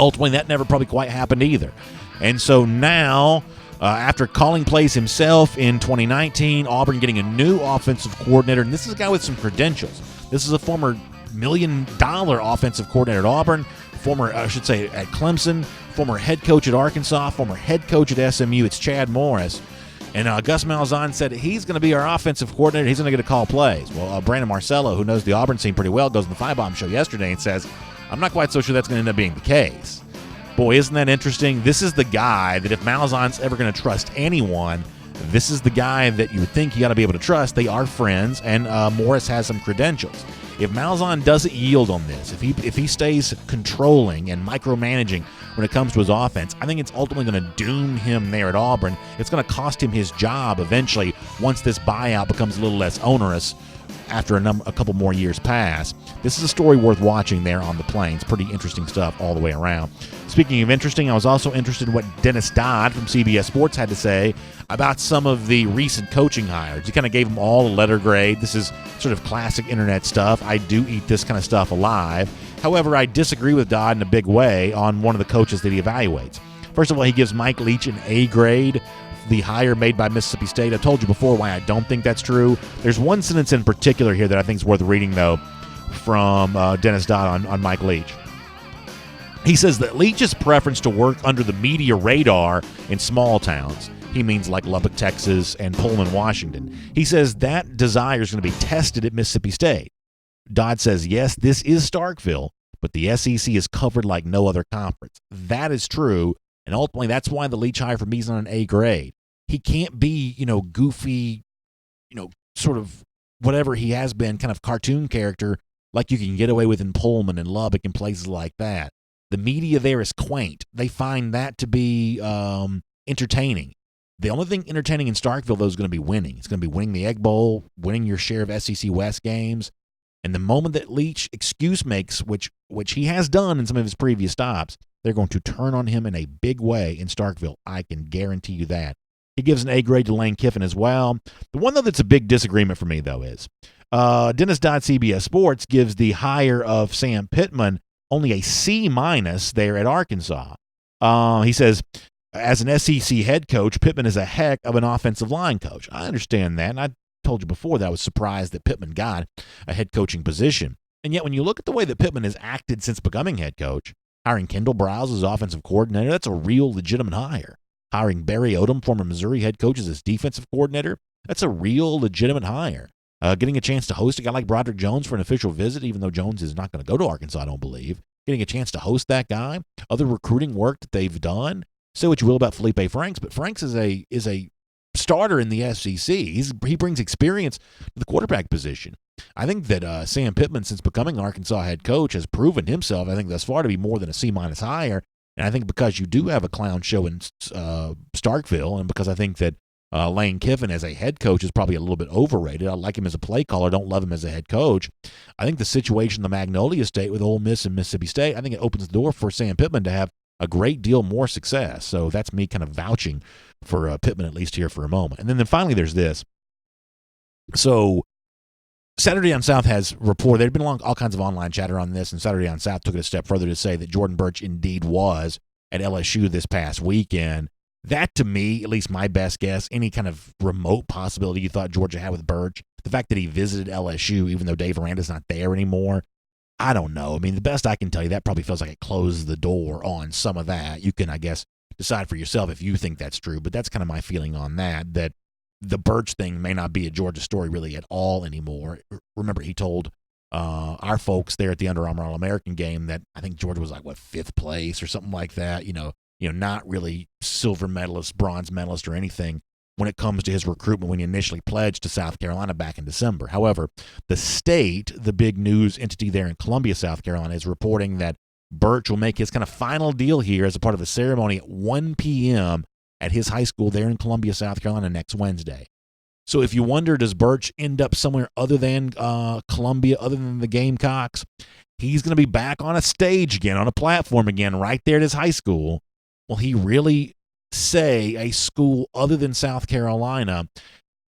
Ultimately, that never probably quite happened either. And so now, after calling plays himself in 2019, Auburn getting a new offensive coordinator, and this is a guy with some credentials. This is a former $1 million offensive coordinator at Auburn, former, at Clemson, former head coach at Arkansas, former head coach at SMU. It's Chad Morris. And Gus Malzahn said he's going to be our offensive coordinator. He's going to get to call plays. Well, Brandon Marcello, who knows the Auburn scene pretty well, goes on the Feinbaum show yesterday and says, I'm not quite so sure that's going to end up being the case. Boy, isn't that interesting? This is the guy that if Malzahn's ever going to trust anyone, this is the guy that you would think you got to be able to trust. They are friends, and Morris has some credentials. If Malzahn doesn't yield on this, if he stays controlling and micromanaging when it comes to his offense, I think it's ultimately going to doom him there at Auburn. It's going to cost him his job eventually once this buyout becomes a little less onerous after a couple more years pass. This is a story worth watching there on the Plains. Pretty interesting stuff all the way around. Speaking of interesting, I was also interested in what Dennis Dodd from CBS Sports had to say about some of the recent coaching hires. He kind of gave them all a letter grade. This is sort of classic internet stuff. I do eat this kind of stuff alive. However, I disagree with Dodd in a big way on one of the coaches that he evaluates. First of all, he gives Mike Leach an A grade, the hire made by Mississippi State. I told you before why I don't think that's true. There's one sentence in particular here that I think is worth reading, though, from Dennis Dodd on Mike Leach. He says that Leach's preference to work under the media radar in small towns, he means like Lubbock, Texas, and Pullman, Washington. He says that desire is going to be tested at Mississippi State. Dodd says, yes, this is Starkville, but the SEC is covered like no other conference. That is true, and ultimately that's why the Leach hire for me is on an A grade. He can't be, goofy, sort of whatever he has been, kind of cartoon character like you can get away with in Pullman and Lubbock and places like that. The media there is quaint. They find that to be entertaining. The only thing entertaining in Starkville, though, is going to be winning. It's going to be winning the Egg Bowl, winning your share of SEC West games. And the moment that Leach excuse makes, which he has done in some of his previous stops, they're going to turn on him in a big way in Starkville. I can guarantee you that. He gives an A grade to Lane Kiffin as well. The one, though, that's a big disagreement for me, though, is Dennis Dodd, CBS Sports, gives the hire of Sam Pittman only a C- there at Arkansas. He says, as an SEC head coach, Pittman is a heck of an offensive line coach. I understand that, and I told you before that I was surprised that Pittman got a head coaching position. And yet when you look at the way that Pittman has acted since becoming head coach, hiring Kendall Browse as offensive coordinator, that's a real legitimate hire. Hiring Barry Odom, former Missouri head coach, as his defensive coordinator, that's a real legitimate hire. Getting a chance to host a guy like Broderick Jones for an official visit, even though Jones is not going to go to Arkansas, I don't believe. Getting a chance to host that guy, other recruiting work that they've done. Say what you will about Felipe Franks, but Franks is a starter in the SEC. He brings experience to the quarterback position. I think that Sam Pittman, since becoming Arkansas head coach, has proven himself, I think, thus far to be more than a C-minus higher. And I think because you do have a clown show in Starkville, and because I think that Lane Kiffin as a head coach is probably a little bit overrated. I like him as a play caller, don't love him as a head coach. I think the situation in the Magnolia State with Ole Miss and Mississippi State, I think it opens the door for Sam Pittman to have a great deal more success. So that's me kind of vouching for Pittman, at least here for a moment. And then finally there's this. So Saturday on South has reported, there had been all kinds of online chatter on this, and Saturday on South took it a step further to say that Jordan Birch indeed was at LSU this past weekend. That, to me, at least my best guess, any kind of remote possibility you thought Georgia had with Birch, the fact that he visited LSU, even though Dave Aranda's not there anymore, I don't know. I mean, the best I can tell you, that probably feels like it closed the door on some of that. You can, I guess, decide for yourself if you think that's true, but that's kind of my feeling on that the Birch thing may not be a Georgia story really at all anymore. Remember, he told our folks there at the Under Armour All-American game that I think Georgia was like, 5th place or something like that, not really silver medalist, bronze medalist, or anything when it comes to his recruitment when he initially pledged to South Carolina back in December. However, the state, the big news entity there in Columbia, South Carolina, is reporting that Birch will make his kind of final deal here as a part of a ceremony at 1 p.m. at his high school there in Columbia, South Carolina next Wednesday. So if you wonder, does Birch end up somewhere other than Columbia, other than the Gamecocks? He's going to be back on a stage again, on a platform again, right there at his high school. Will he really say a school other than South Carolina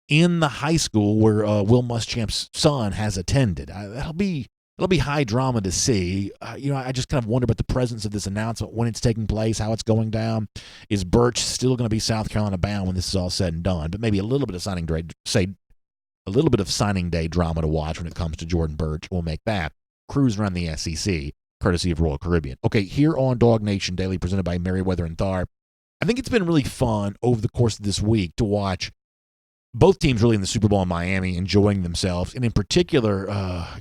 in the high school where Will Muschamp's son has attended? That'll be high drama to see. I just kind of wonder about the presence of this announcement, when it's taking place, how it's going down. Is Birch still going to be South Carolina bound when this is all said and done? But maybe a little bit of signing day drama to watch when it comes to Jordan Birch. We'll make that cruise around the SEC, courtesy of Royal Caribbean. Okay, here on DawgNation Daily, presented by Merriweather and Tharp. I think it's been really fun over the course of this week to watch both teams really in the Super Bowl in Miami enjoying themselves, and in particular,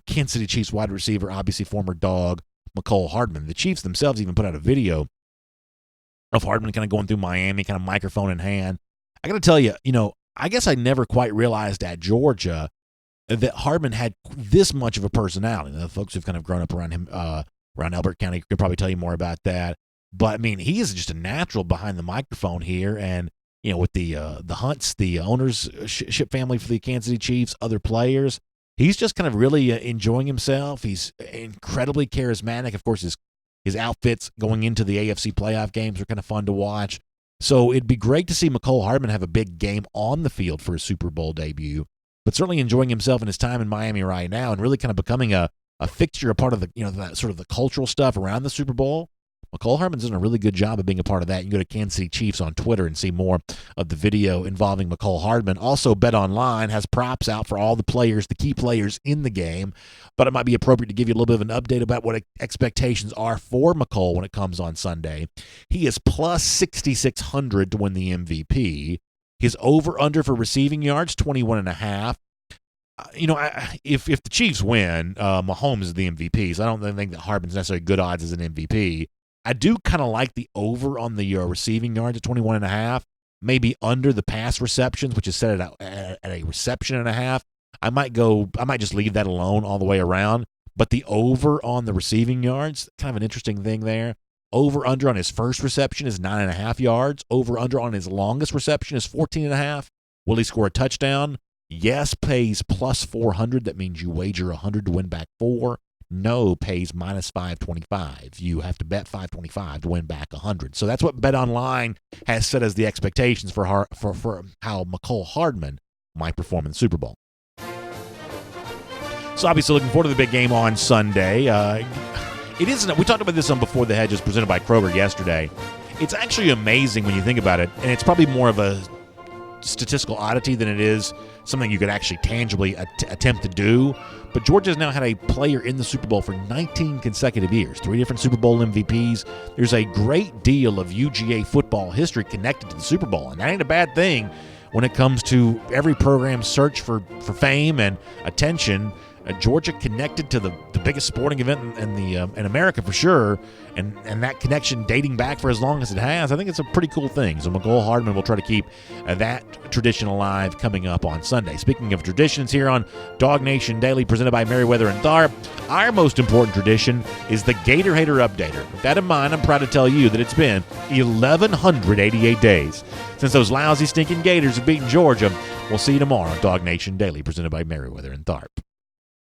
Kansas City Chiefs wide receiver, obviously former Dog, McCall Hardman. The Chiefs themselves even put out a video of Hardman kind of going through Miami, kind of microphone in hand. I got to tell you, I guess I never quite realized at Georgia that Hardman had this much of a personality. The folks who've kind of grown up around him, around Elbert County, could probably tell you more about that. But, I mean, he is just a natural behind the microphone here, and with the Hunts, the ownership family for the Kansas City Chiefs, other players, he's just kind of really enjoying himself. He's incredibly charismatic. Of course, his outfits going into the AFC playoff games are kind of fun to watch. So it'd be great to see McCall Hardman have a big game on the field for his Super Bowl debut, but certainly enjoying himself in his time in Miami right now and really kind of becoming a fixture, a part of the that sort of the cultural stuff around the Super Bowl. McCall Hardman's done a really good job of being a part of that. You can go to Kansas City Chiefs on Twitter and see more of the video involving McCall Hardman. Also, BetOnline has props out for all the players, the key players in the game. But it might be appropriate to give you a little bit of an update about what expectations are for McCall when it comes on Sunday. He is plus 6,600 to win the MVP. His over-under for receiving yards, 21.5. If the Chiefs win, Mahomes is the MVP. So I don't think that Hardman's necessarily good odds as an MVP. I do kind of like the over on the receiving yards at 21.5, maybe under the pass receptions, which is set at a reception and a half. I might just leave that alone all the way around. But the over on the receiving yards, kind of an interesting thing there. Over under on his first reception is 9.5 yards. Over under on his longest reception is 14.5. Will he score a touchdown? Yes, pays plus 400. That means you wager 100 to win back 4. No pays minus 525. You have to bet 525 to win back 100. So that's what BetOnline has set as the expectations for how McCall Hardman might perform in the Super Bowl. So obviously looking forward to the big game on Sunday. We talked about this on Before the Hedges, presented by Kroger yesterday. It's actually amazing when you think about it, and it's probably more of a statistical oddity than it is something you could actually tangibly attempt to do. But Georgia's now had a player in the Super Bowl for 19 consecutive years, 3 different Super Bowl MVPs. There's a great deal of UGA football history connected to the Super Bowl, and that ain't a bad thing when it comes to every program's search for fame and attention. Georgia connected to the biggest sporting event in America for sure, and that connection dating back for as long as it has. I think it's a pretty cool thing. So McCall Hardman will try to keep that tradition alive coming up on Sunday. Speaking of traditions, here on DawgNation Daily, presented by Merriweather and Tharp, our most important tradition is the Gator Hater Updater. With that in mind, I'm proud to tell you that it's been 1,188 days since those lousy, stinking Gators have beaten Georgia. We'll see you tomorrow on DawgNation Daily, presented by Merriweather and Tharp.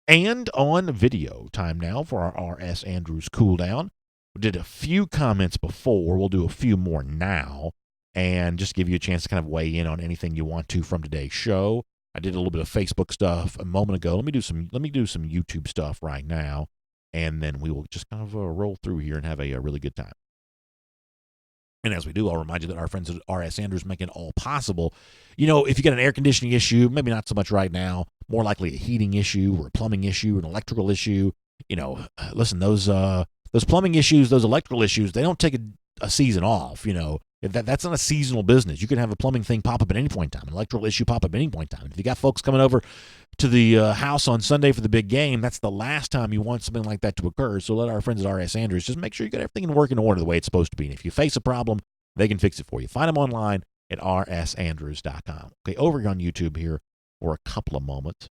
And on video time now for our R.S. Andrews cool down. We did a few comments before. We'll do a few more now and just give you a chance to kind of weigh in on anything you want to from today's show. I did a little bit of Facebook stuff a moment ago. Let me do some YouTube stuff right now, and then we will just kind of roll through here and have a really good time. And as we do, I'll remind you that our friends at R.S. Andrews make it all possible. You know, if you get an air conditioning issue, maybe not so much right now, more likely a heating issue or a plumbing issue, an electrical issue, listen, those plumbing issues, those electrical issues, they don't take a season off, That's not a seasonal business. You can have a plumbing thing pop up at any point in time, an electrical issue pop up at any point in time. If you got folks coming over to the house on Sunday for the big game, that's the last time you want something like that to occur. So let our friends at R.S. Andrews just make sure you got everything in working order the way it's supposed to be. And if you face a problem, they can fix it for you. Find them online at rsandrews.com. Okay, over on YouTube here for a couple of moments.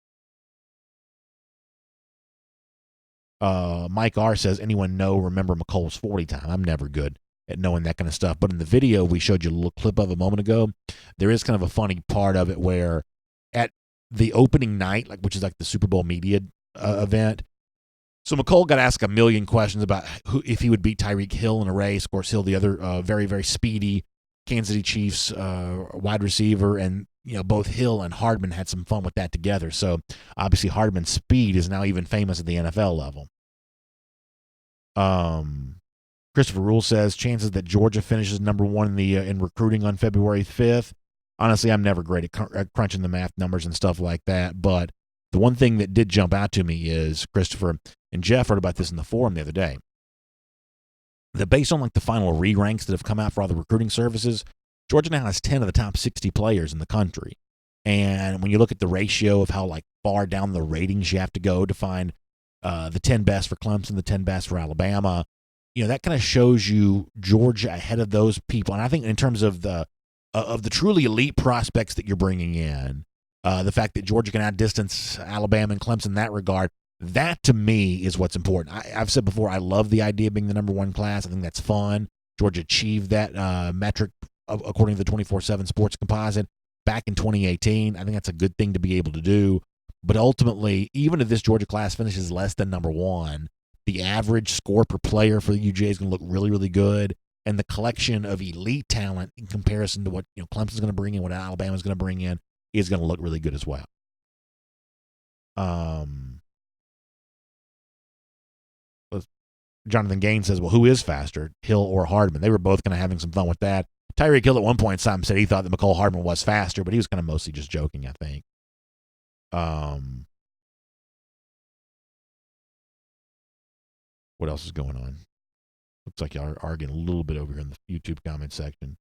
Mike R. says, anyone remember McCall's 40 time? I'm never good at knowing that kind of stuff. But in the video we showed you a little clip of a moment ago, there is kind of a funny part of it where at the opening night, which is like the Super Bowl media event, so McCall got asked a million questions about if he would beat Tyreek Hill in a race. Of course, Hill, the other very, very speedy Kansas City Chiefs wide receiver, and both Hill and Hardman had some fun with that together. So obviously Hardman's speed is now even famous at the NFL level. Christopher Rule says chances that Georgia finishes number one in recruiting on February 5th. Honestly, I'm never great at crunching the math numbers and stuff like that. But the one thing that did jump out to me is, Christopher and Jeff wrote about this in the forum the other day, that based on the final re-ranks that have come out for all the recruiting services, Georgia now has 10 of the top 60 players in the country. And when you look at the ratio of how far down the ratings you have to go to find the 10 best for Clemson, the 10 best for Alabama, that kind of shows you Georgia ahead of those people. And I think in terms of the truly elite prospects that you're bringing in, the fact that Georgia can outdistance Alabama and Clemson in that regard, that to me is what's important. I've said before, I love the idea of being the number one class. I think that's fun. Georgia achieved that metric according to the 24/7 Sports Composite back in 2018. I think that's a good thing to be able to do. But ultimately, even if this Georgia class finishes less than number one, the average score per player for the UGA is going to look really, really good. And the collection of elite talent in comparison to what Clemson's going to bring in, what Alabama's going to bring in, is going to look really good as well. Jonathan Gaines says, well, who is faster, Hill or Hardman? They were both kind of having some fun with that. Tyreek Hill at one point in time said he thought that McCall Hardman was faster, but he was kind of mostly just joking, I think. What else is going on? Looks like y'all are arguing a little bit over here in the YouTube comment section.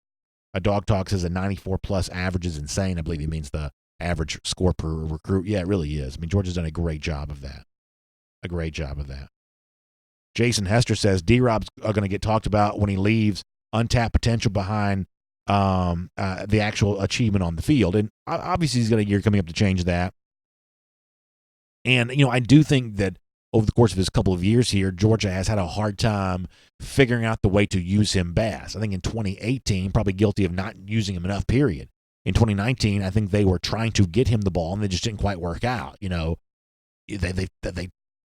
A Dog Talk says a 94-plus average is insane. I believe he means the average score per recruit. Yeah, it really is. I mean, Georgia's done a great job of that. Jason Hester says D-Rob's going to get talked about when he leaves. Untapped potential behind the actual achievement on the field. And obviously he's got a year coming up to change that. And, I do think that over the course of his couple of years here, Georgia has had a hard time figuring out the way to use him best. I think in 2018, probably guilty of not using him enough, period. In 2019, I think they were trying to get him the ball, and they just didn't quite work out. They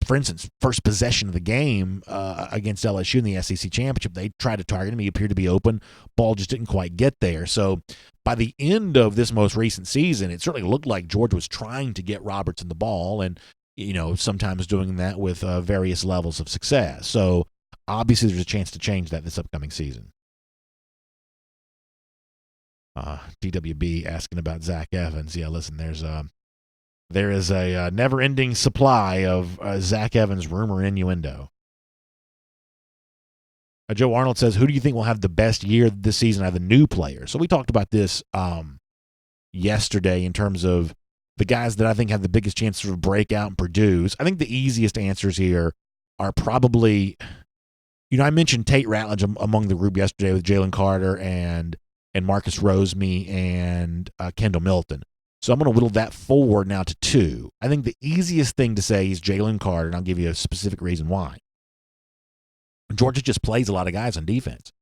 for instance, first possession of the game against LSU in the SEC championship, they tried to target him. He appeared to be open. Ball just didn't quite get there. So by the end of this most recent season, it certainly looked like Georgia was trying to get Robertson the ball, and sometimes doing that with various levels of success. So obviously there's a chance to change that this upcoming season. DWB asking about Zach Evans. Yeah, listen, there is a never-ending supply of Zach Evans rumor innuendo. Joe Arnold says, who do you think will have the best year this season out of the new players? So we talked about this yesterday in terms of the guys that I think have the biggest chance to sort of break out and produce. I think the easiest answers here are probably, I mentioned Tate Ratledge among the group yesterday with Jalen Carter and Marcus Roseme and Kendall Milton. So I'm going to whittle that forward now to 2. I think the easiest thing to say is Jalen Carter, and I'll give you a specific reason why. Georgia just plays a lot of guys on defense.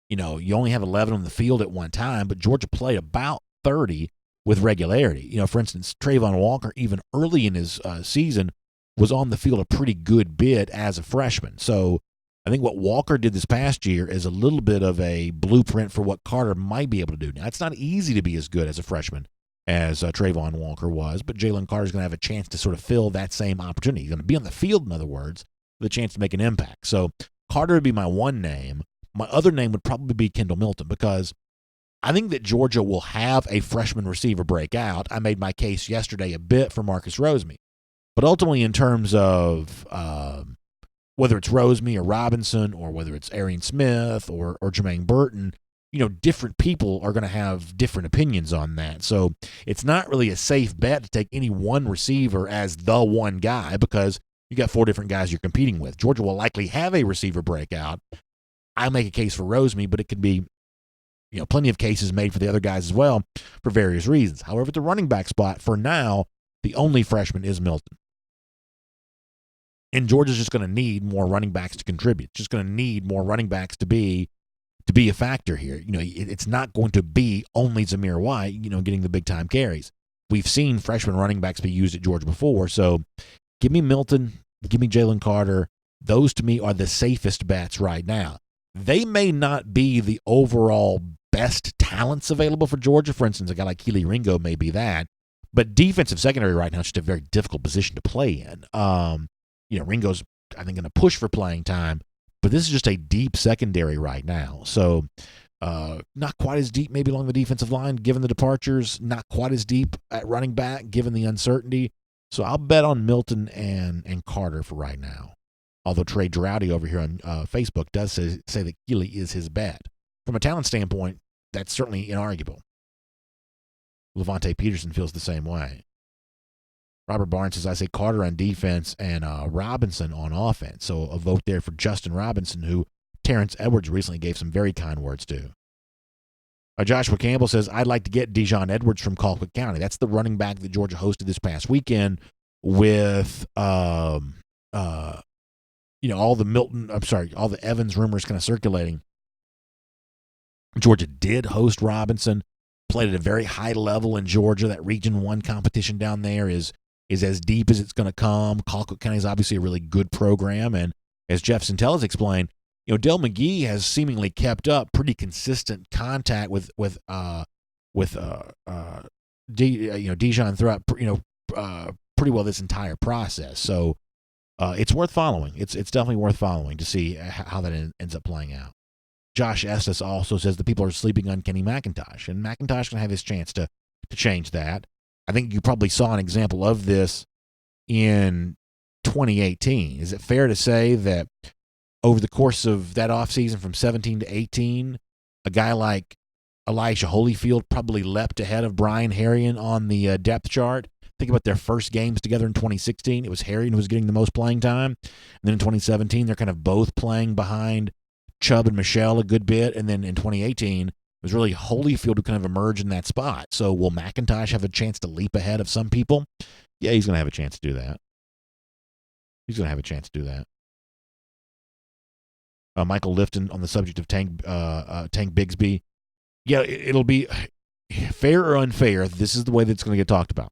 You only have 11 on the field at one time, but Georgia played about 30 with regularity. For instance, Trayvon Walker, even early in his season, was on the field a pretty good bit as a freshman. So I think what Walker did this past year is a little bit of a blueprint for what Carter might be able to do. Now, it's not easy to be as good as a freshman as Trayvon Walker was, but Jalen Carter's going to have a chance to sort of fill that same opportunity. He's going to be on the field, in other words, with a chance to make an impact. So Carter would be my one name. My other name would probably be Kendall Milton, because I think that Georgia will have a freshman receiver break out. I made my case yesterday a bit for Marcus Roseme. But ultimately, in terms of whether it's Roseme or Robinson, or whether it's Arian Smith or Jermaine Burton, different people are going to have different opinions on that. So it's not really a safe bet to take any one receiver as the one guy, because you got 4 different guys you're competing with. Georgia will likely have a receiver breakout. I make a case for Roseme, but it could be, plenty of cases made for the other guys as well for various reasons. However, at the running back spot, for now, the only freshman is Milton. And Georgia's just going to need more running backs to contribute. Just going to need more running backs to be a factor here. It's not going to be only Zamir White, getting the big time carries. We've seen freshman running backs be used at Georgia before. So give me Milton, give me Jalen Carter. Those to me are the safest bets right now. They may not be the overall best talents available for Georgia. For instance, a guy like Keely Ringo may be that. But defensive secondary right now is just a very difficult position to play in. Ringo's, I think, going to push for playing time, but this is just a deep secondary right now. So not quite as deep maybe along the defensive line, given the departures, not quite as deep at running back, given the uncertainty. So I'll bet on Milton and Carter for right now. Although Trey Droughty over here on Facebook does say that Keely is his bet. From a talent standpoint, that's certainly inarguable. Levante Peterson feels the same way. Robert Barnes says, I say Carter on defense and Robinson on offense. So a vote there for Justin Robinson, who Terrence Edwards recently gave some very kind words to. Joshua Campbell says, I'd like to get Dijon Edwards from Colquitt County. That's the running back that Georgia hosted this past weekend with all the Evans rumors kind of circulating. Georgia did host Robinson, played at a very high level in Georgia. That Region 1 competition down there is as deep as it's going to come. Colquitt County is obviously a really good program, and as Jeff Sentell has explained, Dell McGee has seemingly kept up pretty consistent contact with Dijon throughout pretty well this entire process. So it's worth following. It's definitely worth following to see how that ends up playing out. Josh Estes also says the people are sleeping on Kenny McIntosh, and McIntosh can have his chance to change that. I think you probably saw an example of this in 2018. Is it fair to say that over the course of that offseason from 17 to 18, a guy like Elijah Holyfield probably leapt ahead of Brian Harrion on the depth chart? Think about their first games together in 2016. It was Harrion who was getting the most playing time. And then in 2017, they're kind of both playing behind Chubb and Michelle a good bit. And then in 2018, it was really Holyfield who kind of emerged in that spot. So will McIntosh have a chance to leap ahead of some people? Yeah, he's going to have a chance to do that. Michael Lifton on the subject of Tank Bigsby. Yeah, it'll be fair or unfair. This is the way that's going to get talked about.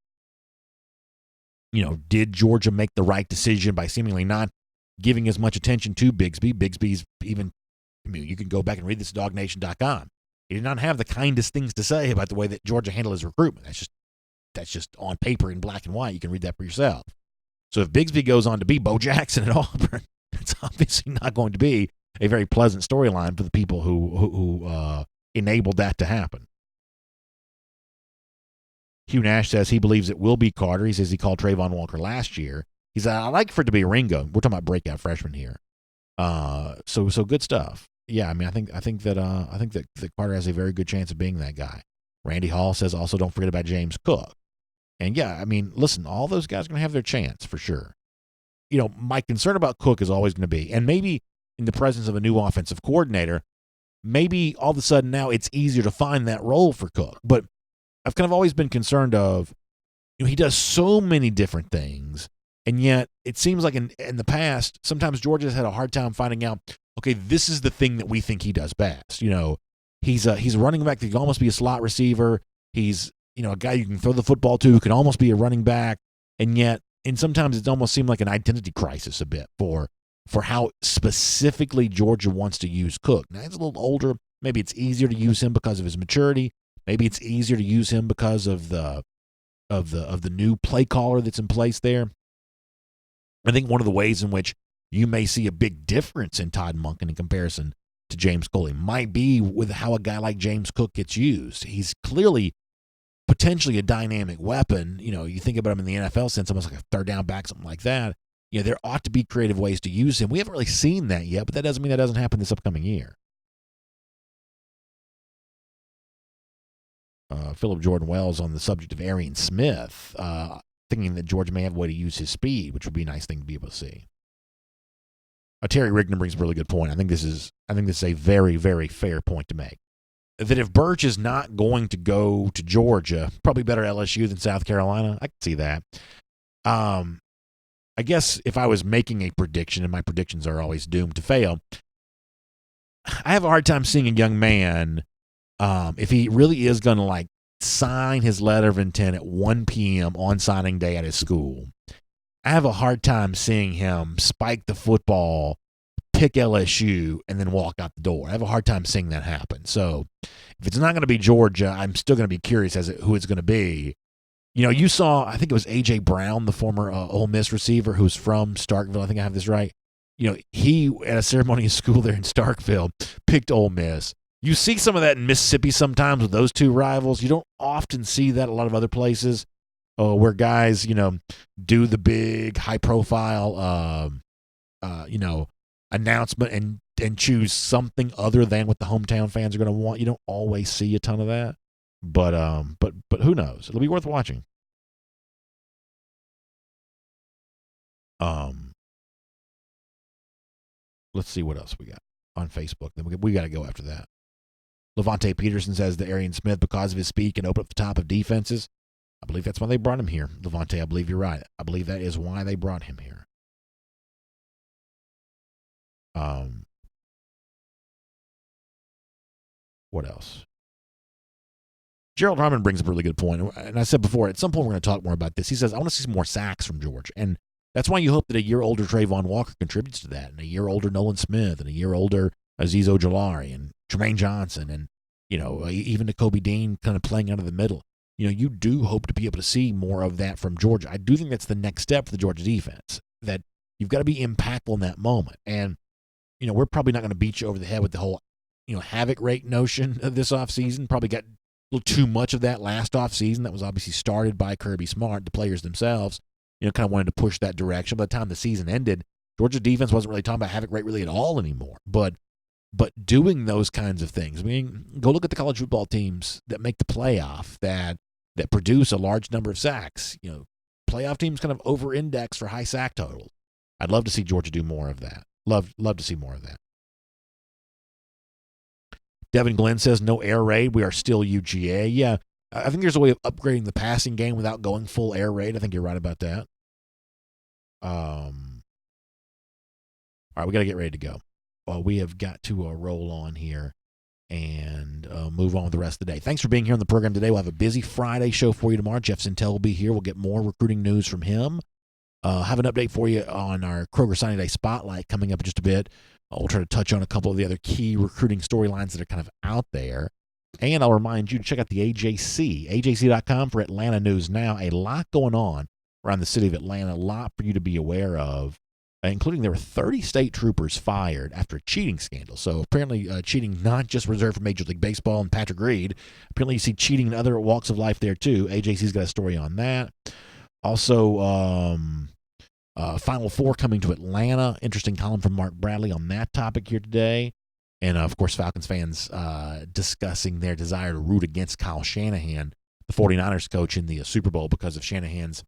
Did Georgia make the right decision by seemingly not giving as much attention to Bigsby? Bigsby's even, you can go back and read this at DawgNation.com. He did not have the kindest things to say about the way that Georgia handled his recruitment. That's just on paper in black and white. You can read that for yourself. So if Bigsby goes on to be Bo Jackson at Auburn, it's obviously not going to be a very pleasant storyline for the people who enabled that to happen. Hugh Nash says he believes it will be Carter. He says he called Trayvon Walker last year. He said, I'd like for it to be Ringo. We're talking about breakout freshman here. So good stuff. Yeah, I think that Carter has a very good chance of being that guy. Randy Hall says also don't forget about James Cook. And yeah, I mean, listen, all those guys are going to have their chance for sure. My concern about Cook is always going to be, and maybe in the presence of a new offensive coordinator, maybe all of a sudden now it's easier to find that role for Cook. But I've kind of always been concerned of, he does so many different things, and yet it seems like in the past, sometimes Georgia's had a hard time finding out, okay, this is the thing that we think he does best. He's a running back that can almost be a slot receiver. He's, a guy you can throw the football to who can almost be a running back, and sometimes it almost seemed like an identity crisis a bit for how specifically Georgia wants to use Cook. Now, he's a little older. Maybe it's easier to use him because of his maturity. Maybe it's easier to use him because of the new play caller that's in place there. I think one of the ways in which you may see a big difference in Todd Monken in comparison to James Coley might be with how a guy like James Cook gets used. He's clearly potentially a dynamic weapon. You think about him in the NFL sense, almost like a third down back, something like that. There ought to be creative ways to use him. We haven't really seen that yet, but that doesn't mean that doesn't happen this upcoming year. Philip Jordan Wells on the subject of Arian Smith, thinking that Georgia may have a way to use his speed, which would be a nice thing to be able to see. Terry Rigdon brings a really good point. I think this is a very, very fair point to make. That if Birch is not going to go to Georgia, probably better LSU than South Carolina. I can see that. I guess if I was making a prediction, and my predictions are always doomed to fail, I have a hard time seeing a young man, if he really is going to sign his letter of intent at 1 p.m. on signing day at his school, I have a hard time seeing him spike the football, pick LSU, and then walk out the door. I have a hard time seeing that happen. So if it's not going to be Georgia, I'm still going to be curious as to who it's going to be. You saw, I think it was A.J. Brown, the former Ole Miss receiver who's from Starkville. I think I have this right. He, at a ceremony in school there in Starkville, picked Ole Miss. You see some of that in Mississippi sometimes with those two rivals. You don't often see that a lot of other places where guys, do the big high-profile, announcement and choose something other than what the hometown fans are going to want. You don't always see a ton of that. But who knows? It'll be worth watching. Let's see what else we got on Facebook. Then we got to go after that. Levante Peterson says that Arian Smith, because of his speed, can open up the top of defenses. I believe that's why they brought him here. Levante, I believe you're right. I believe that is why they brought him here. What else? Gerald Hartman brings up a really good point. And I said before, at some point we're going to talk more about this. He says, I want to see some more sacks from Georgia. And that's why you hope that a year older Trayvon Walker contributes to that, and a year older Nolan Smith, and a year older Azeez Ojulari, and Jermaine Johnson, and, even Nakobe Dean kind of playing out of the middle. You do hope to be able to see more of that from Georgia. I do think that's the next step for the Georgia defense, that you've got to be impactful in that moment. And, we're probably not going to beat you over the head with the whole, havoc rate notion of this offseason. Probably got a little too much of that last offseason. That was obviously started by Kirby Smart, the players themselves, kind of wanted to push that direction. By the time the season ended, Georgia's defense wasn't really talking about havoc rate really at all anymore. But doing those kinds of things, I mean, go look at the college football teams that make the playoff, that produce a large number of sacks. Playoff teams kind of over-index for high sack totals. I'd love to see Georgia do more of that. Love to see more of that. Devin Glenn says, no air raid. We are still UGA. Yeah, I think there's a way of upgrading the passing game without going full air raid. I think you're right about that. All right, we got to get ready to go. We have got to roll on here and move on with the rest of the day. Thanks for being here on the program today. We'll have a busy Friday show for you tomorrow. Jeff Sintel will be here. We'll get more recruiting news from him. Have an update for you on our Kroger Signing Day Spotlight coming up in just a bit. We'll try to touch on a couple of the other key recruiting storylines that are kind of out there. And I'll remind you to check out the AJC, AJC.com for Atlanta news now. A lot going on around the city of Atlanta, a lot for you to be aware of, including there were 30 state troopers fired after a cheating scandal. So apparently cheating not just reserved for Major League Baseball and Patrick Reed. Apparently you see cheating in other walks of life there too. AJC's got a story on that. Also, Final Four coming to Atlanta. Interesting column from Mark Bradley on that topic here today. And, of course, Falcons fans discussing their desire to root against Kyle Shanahan the 49ers coach in the Super Bowl because of Shanahan's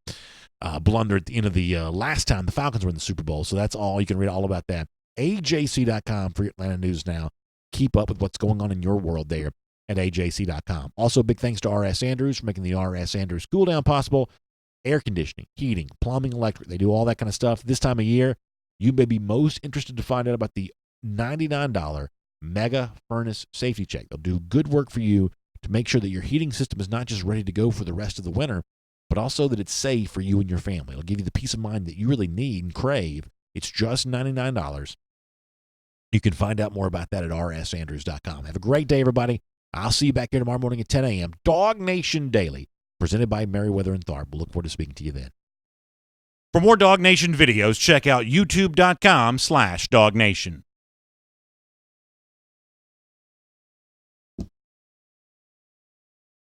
blunder at the end of the last time the Falcons were in the Super Bowl. So that's all. You can read all about that. AJC.com for your Atlanta news now. Keep up with what's going on in your world there at AJC.com. Also, big thanks to R.S. Andrews for making the R.S. Andrews cool down possible. Air conditioning, heating, plumbing, electric. They do all that kind of stuff. This time of year, you may be most interested to find out about the $99 Mega Furnace Safety Check. They'll do good work for you to make sure that your heating system is not just ready to go for the rest of the winter, but also that it's safe for you and your family. It'll give you the peace of mind that you really need and crave. It's just $99. You can find out more about that at rsandrews.com. Have a great day, everybody. I'll see you back here tomorrow morning at 10 a.m. DawgNation Daily, presented by Merriweather and Tharp. We'll look forward to speaking to you then. For more DawgNation videos, check out youtube.com/DawgNation.